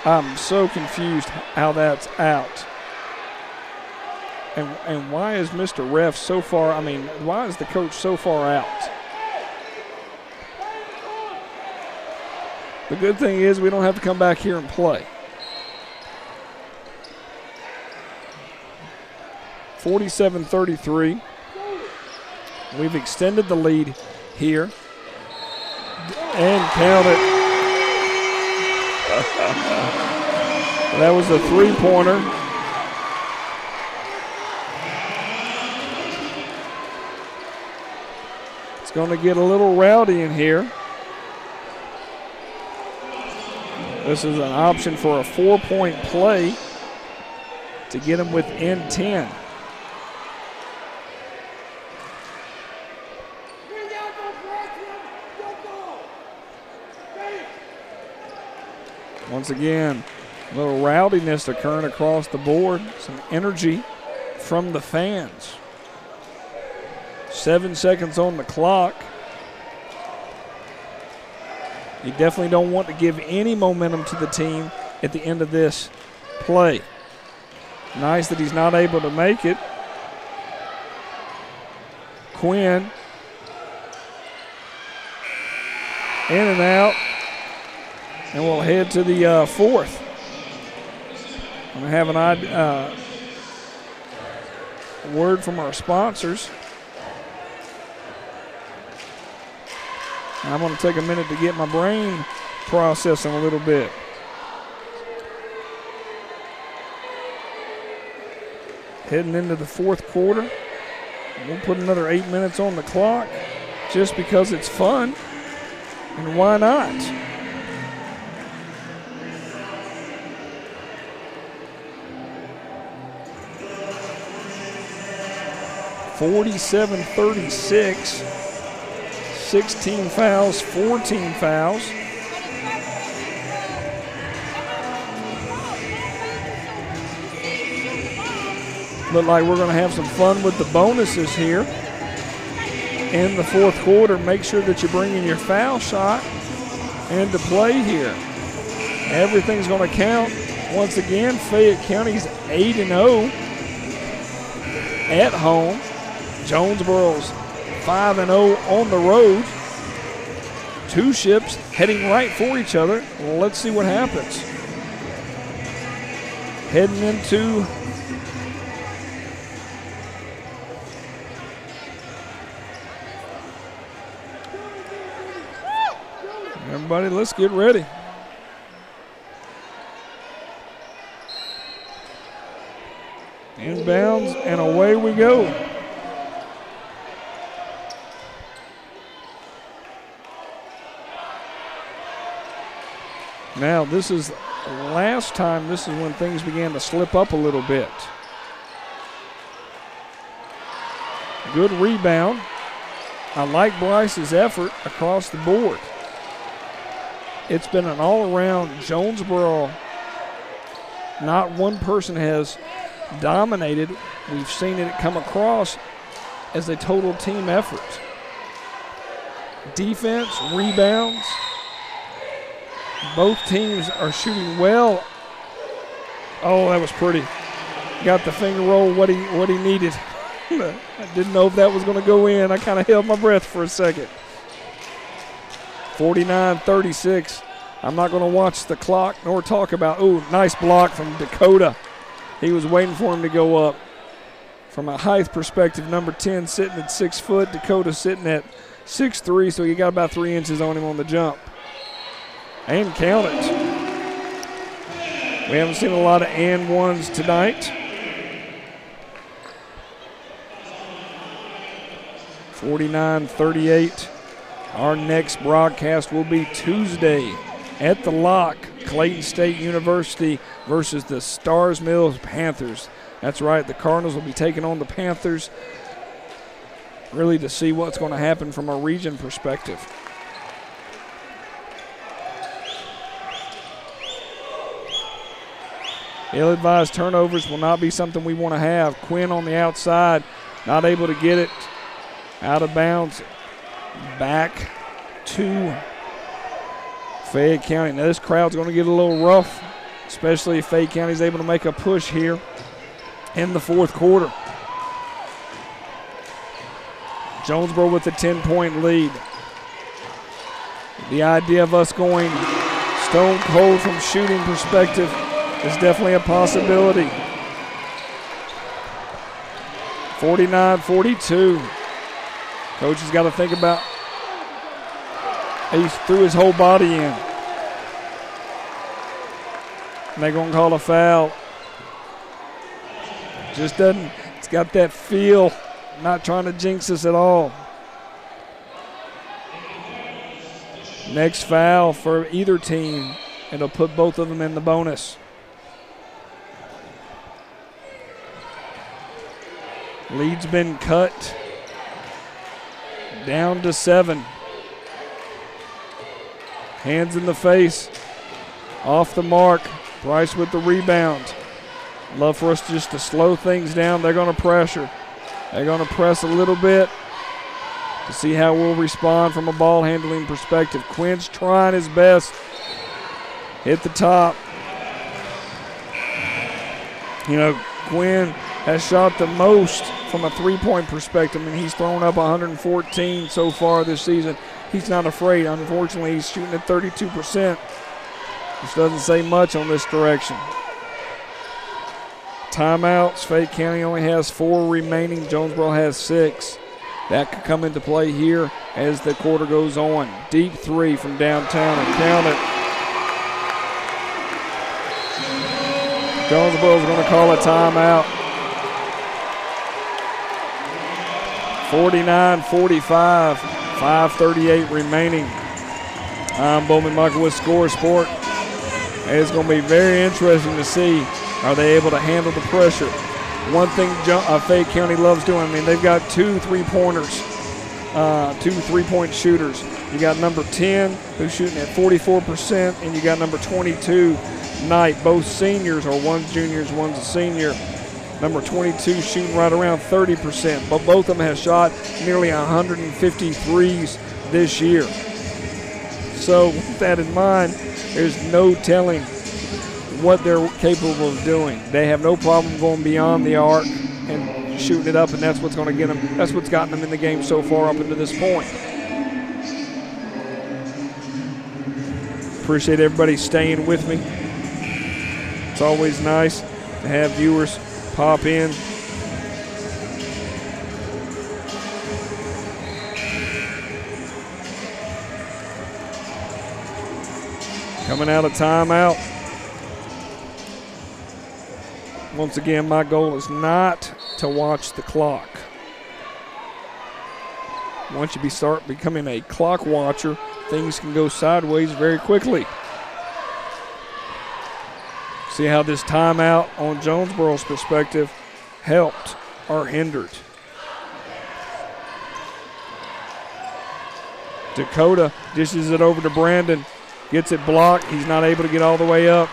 I'm so confused how that's out. And why is Mr. Ref so far, why is the coach so far out? The good thing is we don't have to come back here and play. 47-33. We've extended the lead here. And count it. That was a three-pointer. It's going to get a little rowdy in here. This is an option for a 4-point play to get them within 10. Once again, a little rowdiness occurring across the board. Some energy from the fans. 7 seconds on the clock. You definitely don't want to give any momentum to the team at the end of this play. Nice that he's not able to make it. Quinn. In and out. And we'll head to the fourth. I'm going to have an word from our sponsors. I'm going to take a minute to get my brain processing a little bit. Heading into the fourth quarter. We'll put another 8 minutes on the clock just because it's fun. And why not? (47-36). 16 fouls, 14 fouls. Look like we're going to have some fun with the bonuses here in the fourth quarter. Make sure that you're bringing your foul shot into play here. Everything's going to count. Once again, Fayette County's 8-0 at home. Jonesboro's 5-0 on the road. Two ships heading right for each other. Well, let's see what happens. Heading into everybody, let's get ready. Inbounds, and away we go. Now, this is last time, this is when things began to slip up a little bit. Good rebound. I like Bryce's effort across the board. It's been an all-around Jonesboro. Not one person has dominated. We've seen it come across as a total team effort. Defense, rebounds. Both teams are shooting well. Oh, that was pretty. Got the finger roll what he needed. I didn't know if that was going to go in. I kind of held my breath for a second. 49-36. I'm not going to watch the clock nor talk about, nice block from Dakota. He was waiting for him to go up. From a height perspective, number 10 sitting at 6 foot. Dakota sitting at 6'3", so you got about 3 inches on him on the jump. And count it. We haven't seen a lot of and ones tonight. 49-38. Our next broadcast will be Tuesday at the Lock, Clayton State University versus the Stars Mills Panthers. That's right, the Cardinals will be taking on the Panthers, really to see what's going to happen from a region perspective. Ill-advised turnovers will not be something we want to have. Quinn on the outside, not able to get it. Out of bounds. Back to Fayette County. Now this crowd's going to get a little rough, especially if Fayette County's able to make a push here in the fourth quarter. Jonesboro with a 10-point lead. The idea of us going stone cold from shooting perspective is definitely a possibility. 49-42. Coach has got to think about, he threw his whole body in. And they're going to call a foul. Just doesn't, it's got that feel, not trying to jinx us at all. Next foul for either team, it'll put both of them in the bonus. Lead's been cut down to 7. Hands in the face, off the mark. Bryce with the rebound. Love for us just to slow things down. They're going to pressure. They're going to press a little bit. to see how we'll respond from a ball handling perspective. Quinn's trying his best. Hit the top. You know, Quinn has shot the most from a three-point perspective. I mean, he's thrown up 114 so far this season. He's not afraid. Unfortunately, he's shooting at 32%, which doesn't say much on this direction. Timeouts. Fayette County only has 4 remaining. Jonesboro has 6. That could come into play here as the quarter goes on. Deep three from downtown, and count it. Jonesboro's going to call a timeout. 49-45, 5:38 remaining. I'm Bowman Michael with Score Sport. It's going to be very interesting to see, are they able to handle the pressure? One thing Fayette County loves doing, I mean, they've got 2 3-pointers, 2 3-point shooters. You got number 10, who's shooting at 44%, and you got number 22, Knight. Both seniors, or one's juniors, one's a senior. Number 22 shooting right around 30%, but both of them have shot nearly 150 threes this year. So with that in mind, there's no telling what they're capable of doing. They have no problem going beyond the arc and shooting it up, and that's what's going to get them. That's what's gotten them in the game so far up until this point. Appreciate everybody staying with me. It's always nice to have viewers pop in. Coming out of timeout. Once again, my goal is not to watch the clock. Once you start becoming a clock watcher, things can go sideways very quickly. See how this timeout on Jonesboro's perspective helped or hindered. Dakota dishes it over to Brandon. Gets it blocked. He's not able to get all the way up.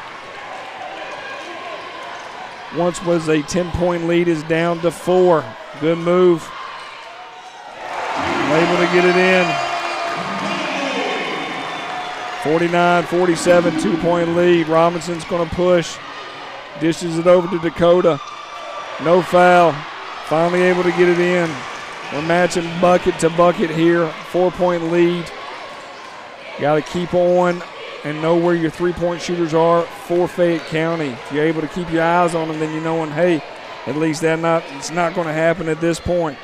Once was a 10-point lead, is down to 4. Good move. Able to get it in. 49-47, 2-point lead. Robinson's going to push. Dishes it over to Dakota. No foul. Finally able to get it in. We're matching bucket to bucket here. 4-point lead. Got to keep on and know where your 3-point shooters are for Fayette County. If you're able to keep your eyes on them, then you know, hey, at least it's not going to happen at this point.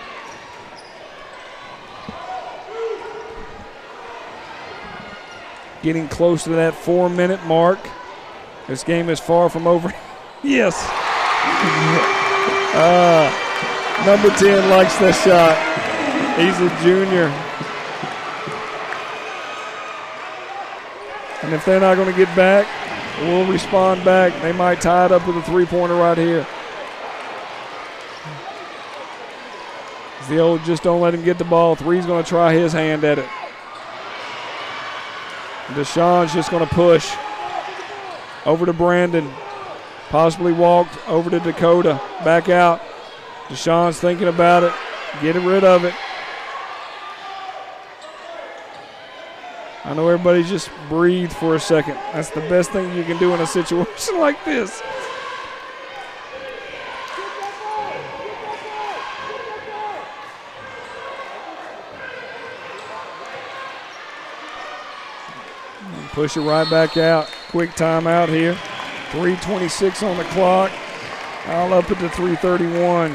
Getting close to that 4-minute mark. This game is far from over. Yes. Number 10 likes that shot. He's a junior. And if they're not going to get back, we'll respond back. They might tie it up with a 3-pointer right here. It's the old just don't let him get the ball. Three's going to try his hand at it. Deshaun's just going to push over to Brandon. Possibly walked over to Dakota. Back out. Deshaun's thinking about it. Get rid of it. I know everybody's just breathe for a second. That's the best thing you can do in a situation like this. Push it right back out. Quick timeout here. 3:26 on the clock. All up at the 3:31.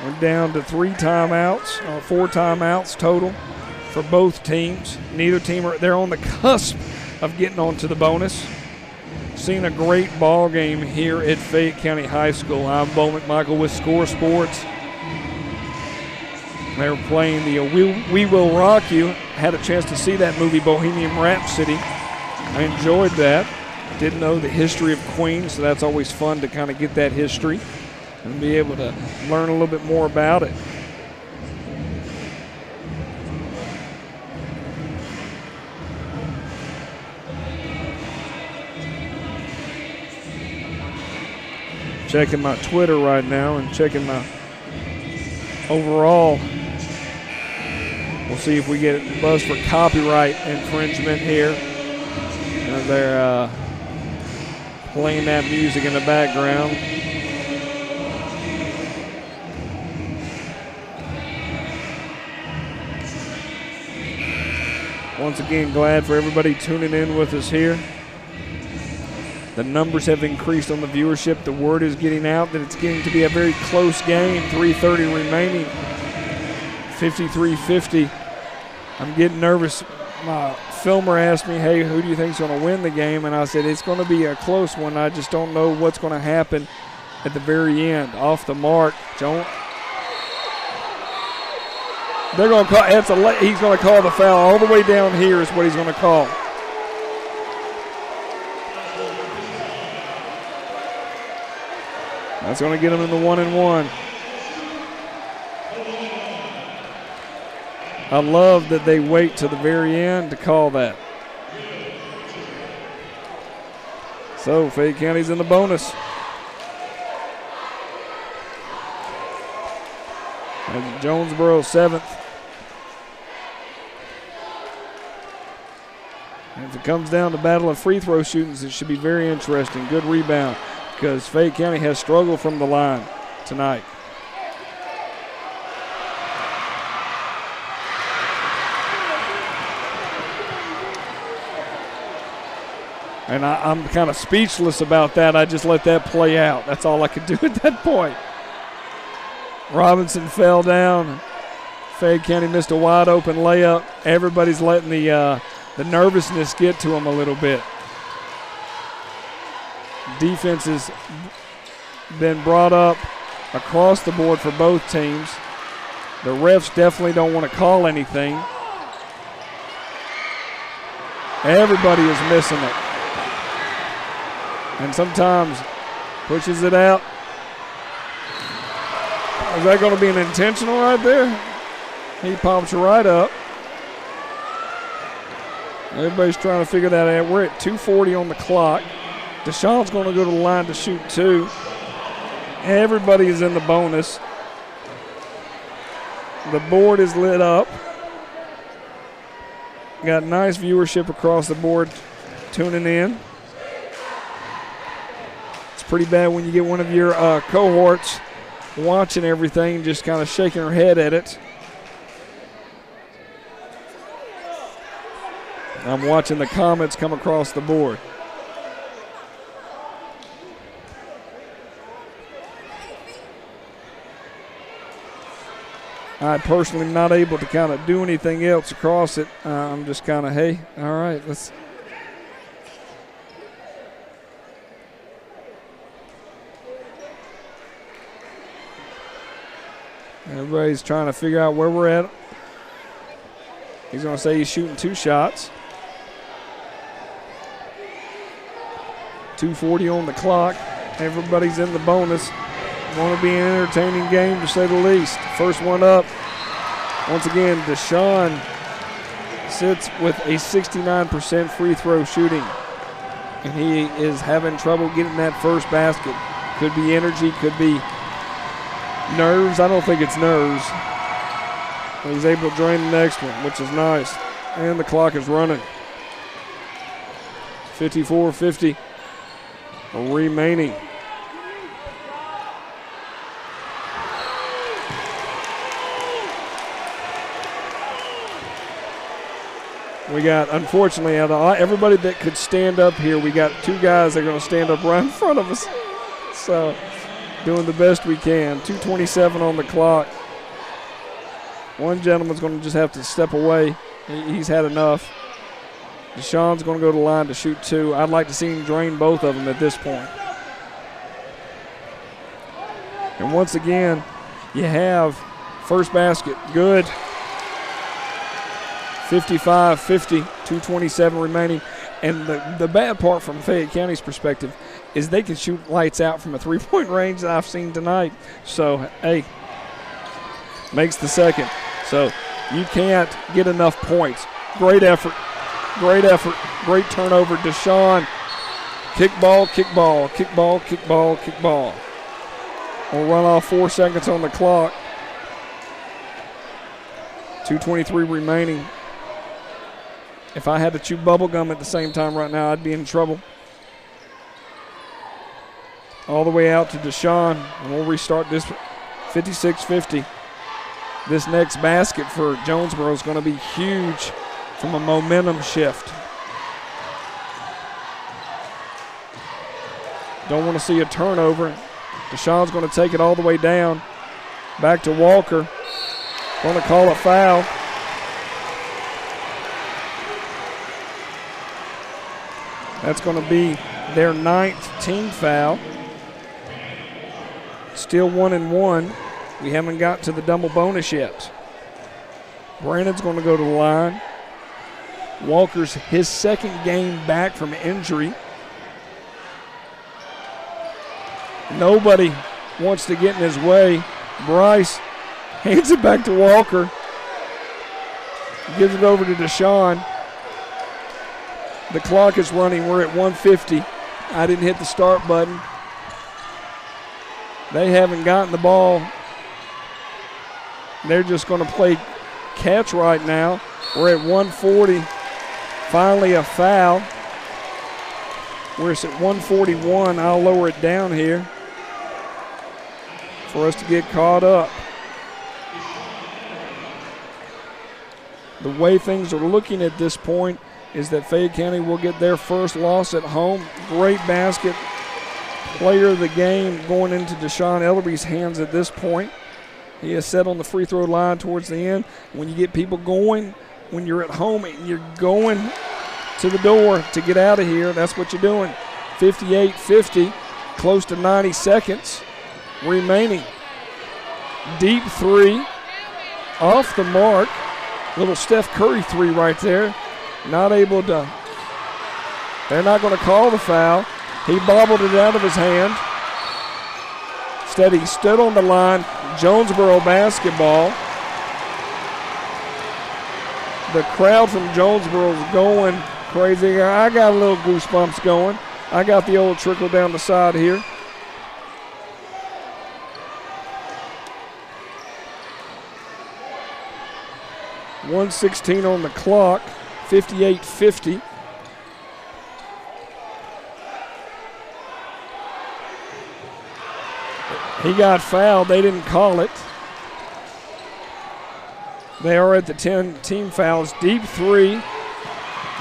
We're down to 4 timeouts total for both teams. Neither team they're on the cusp of getting onto the bonus. Seen a great ball game here at Fayette County High School. I'm Bo McMichael with Score Sports. They were playing the We Will Rock You. Had a chance to see that movie, Bohemian Rhapsody. I enjoyed that. Didn't know the history of Queen, so that's always fun to kind of get that history and be able to learn a little bit more about it. Checking my Twitter right now and checking my overall. We'll see if we get buzzed for copyright infringement here. They're playing that music in the background. Once again, glad for everybody tuning in with us here. The numbers have increased on the viewership. The word is getting out that it's getting to be a very close game. 3:30 remaining. 53-50. I'm getting nervous. My filmer asked me, hey, who do you think's going to win the game? And I said, it's going to be a close one. I just don't know what's going to happen at the very end. Off the mark. They're going to call. He's going to call the foul all the way down here is what he's going to call. That's going to get him in the 1-and-1. I love that they wait to the very end to call that. So Fayette County's in the bonus. And Jonesboro 7th. And if it comes down to battle of free throw shootings, it should be very interesting. Good rebound because Fayette County has struggled from the line tonight. And I'm kind of speechless about that. I just let that play out. That's all I could do at that point. Robinson fell down. Fayette County missed a wide open layup. Everybody's letting the nervousness get to them a little bit. Defense has been brought up across the board for both teams. The refs definitely don't want to call anything. Everybody is missing it. And sometimes pushes it out. Is that going to be an intentional right there? He pops right up. Everybody's trying to figure that out. We're at 2:40 on the clock. Deshaun's going to go to the line to shoot two. Everybody is in the bonus. The board is lit up. Got nice viewership across the board tuning in. It's pretty bad when you get one of your cohorts watching everything, just kind of shaking her head at it. I'm watching the comments come across the board. I personally am not able to kind of do anything else across it. I'm just kind of, hey, all right, let's. Everybody's trying to figure out where we're at. He's going to say he's shooting two shots. 2:40 on the clock. Everybody's in the bonus. Going to be an entertaining game to say the least. First one up. Once again, Deshaun sits with a 69% free throw shooting. And he is having trouble getting that first basket. Could be energy, could be nerves. I don't think it's nerves. But he's able to drain the next one, which is nice. And the clock is running. 54-50 remaining. We got, unfortunately, out of everybody that could stand up here, we got two guys that are going to stand up right in front of us. So, doing the best we can. 2:27 on the clock. One gentleman's going to just have to step away. He's had enough. Deshaun's going to go to the line to shoot two. I'd like to see him drain both of them at this point. And once again, you have first basket. Good. 55-50, 2:27 remaining. And the bad part from Fayette County's perspective is they can shoot lights out from a three-point range that I've seen tonight. So, hey, makes the second. So you can't get enough points. Great effort. Great effort. Great turnover. Deshaun, kick ball, kick ball, kick ball, kick ball, kick ball. We'll run off 4 seconds on the clock. 2:23 remaining. If I had to chew bubble gum at the same time right now, I'd be in trouble. All the way out to Deshaun, and we'll restart this 56-50. This next basket for Jonesboro is going to be huge from a momentum shift. Don't want to see a turnover. Deshaun's going to take it all the way down. Back to Walker. Going to call a foul. That's going to be their 9th team foul. Still 1-1. We haven't got to the double bonus yet. Brandon's going to go to the line. Walker's his second game back from injury. Nobody wants to get in his way. Bryce hands it back to Walker. Gives it over to Deshaun. The clock is running. We're at 150. I didn't hit the start button. They haven't gotten the ball. They're just going to play catch right now. We're at 140. Finally a foul. We're at 141. I'll lower it down here for us to get caught up. The way things are looking at this point is that Fayette County will get their first loss at home. Great basket. Player of the game going into Deshaun Ellerby's hands at this point. He is set on the free throw line towards the end. When you get people going, when you're at home and you're going to the door to get out of here, that's what you're doing. 58-50, close to 90 seconds remaining. Deep three, off the mark. Little Steph Curry three right there. Not able to, they're not going to call the foul. He bobbled it out of his hand. Instead, he stood on the line. Jonesboro basketball. The crowd from Jonesboro is going crazy. I got a little goosebumps going. I got the old trickle down the side here. .116 on the clock. 58-50. He got fouled. They didn't call it. They are at the 10 team fouls. Deep three.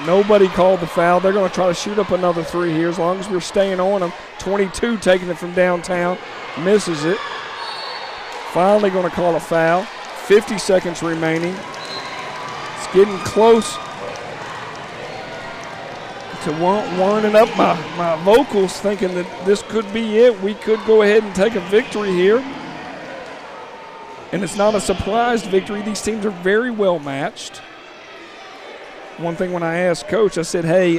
Nobody called the foul. They're going to try to shoot up another three here as long as we're staying on them. 22 taking it from downtown. Misses it. Finally going to call a foul. 50 seconds remaining. It's getting close to warming up my vocals, thinking that this could be it. We could go ahead and take a victory here. And it's not a surprise victory. These teams are very well matched. One thing when I asked Coach, I said, hey,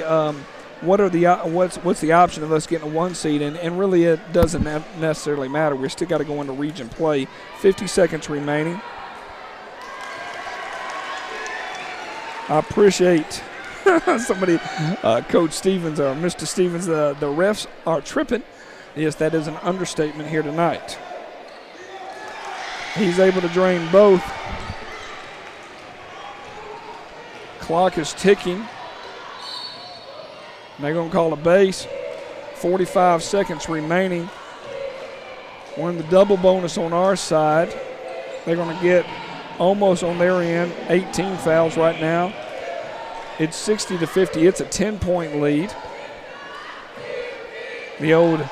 what's the option of us getting a 1 seed? And really it doesn't necessarily matter. We're still got to go into region play. 50 seconds remaining. I appreciate somebody, Coach Stevens or Mr. Stevens, the refs are tripping. Yes, that is an understatement here tonight. He's able to drain both. Clock is ticking. They're going to call a base. 45 seconds remaining. We're in the double bonus on our side. They're going to get almost on their end 18 fouls right now. It's 60-50. It's a 10-point lead. The old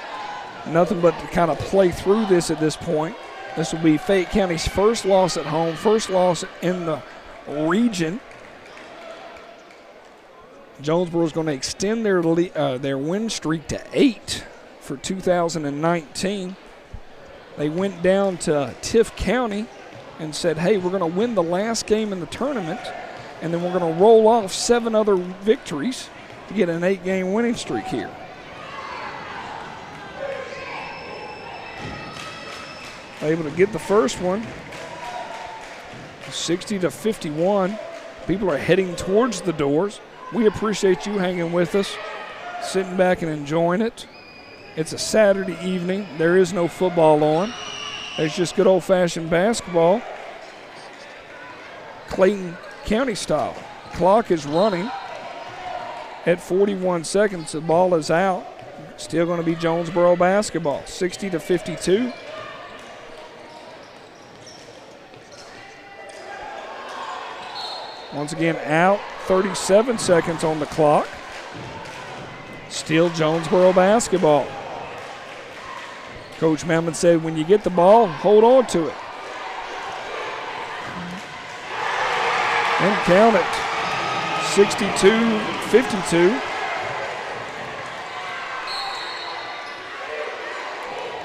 nothing but to kind of play through this at this point. This will be Fayette County's first loss at home, first loss in the region. Jonesboro is going to extend their win streak to 8 for 2019. They went down to Tift County and said, hey, we're going to win the last game in the tournament, and then we're going to roll off 7 other victories to get an 8-game winning streak here. Able to get the first one. 60-51. People are heading towards the doors. We appreciate you hanging with us, sitting back and enjoying it. It's a Saturday evening. There is no football on. It's just good old-fashioned basketball. Clayton County style. Clock is running at 41 seconds. The ball is out. Still going to be Jonesboro basketball, 60-52. Once again, out, 37 seconds on the clock. Still Jonesboro basketball. Coach Mammoth said, when you get the ball, hold on to it. And count it, 62-52.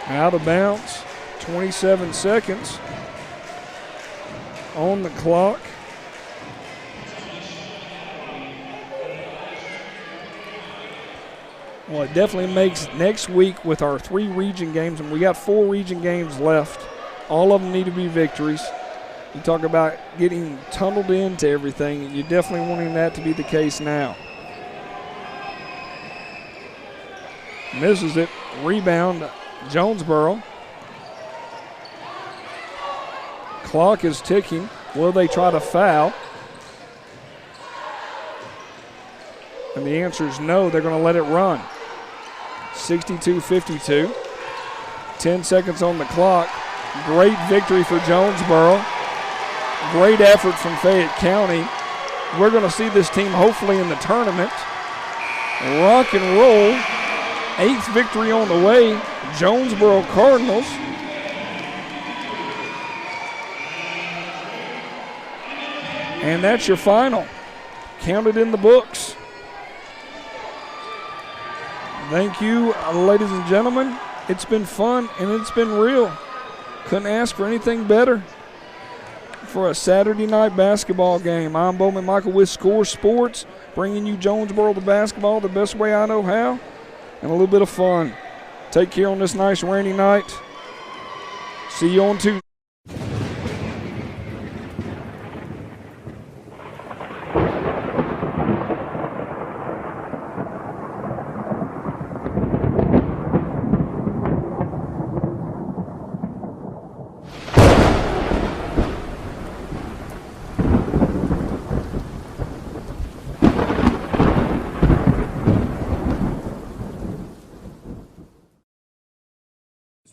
Out of bounds, 27 seconds on the clock. Well, it definitely makes next week with our 3 region games, and we got 4 region games left. All of them need to be victories. You talk about getting tunneled into everything, and you're definitely wanting that to be the case now. Misses it. Rebound, Jonesboro. Clock is ticking. Will they try to foul? And the answer is no. They're going to let it run. 62-52. 10 seconds on the clock. Great victory for Jonesboro. Great effort from Fayette County. We're going to see this team hopefully in the tournament. Rock and roll. 8th victory on the way. Jonesboro Cardinals. And that's your final. Counted in the books. Thank you, ladies and gentlemen. It's been fun and it's been real. Couldn't ask for anything better for a Saturday night basketball game. I'm Bowman Michael with Score Sports, bringing you Jonesboro the basketball the best way I know how, and a little bit of fun. Take care on this nice rainy night. See you on Tuesday.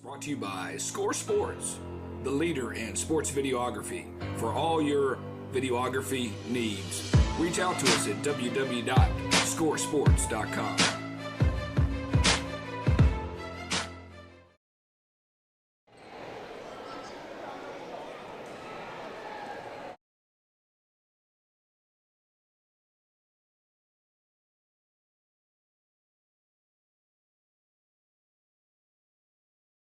Brought to you by Score Sports, the leader in sports videography. For all your videography needs, reach out to us at www.scoresports.com.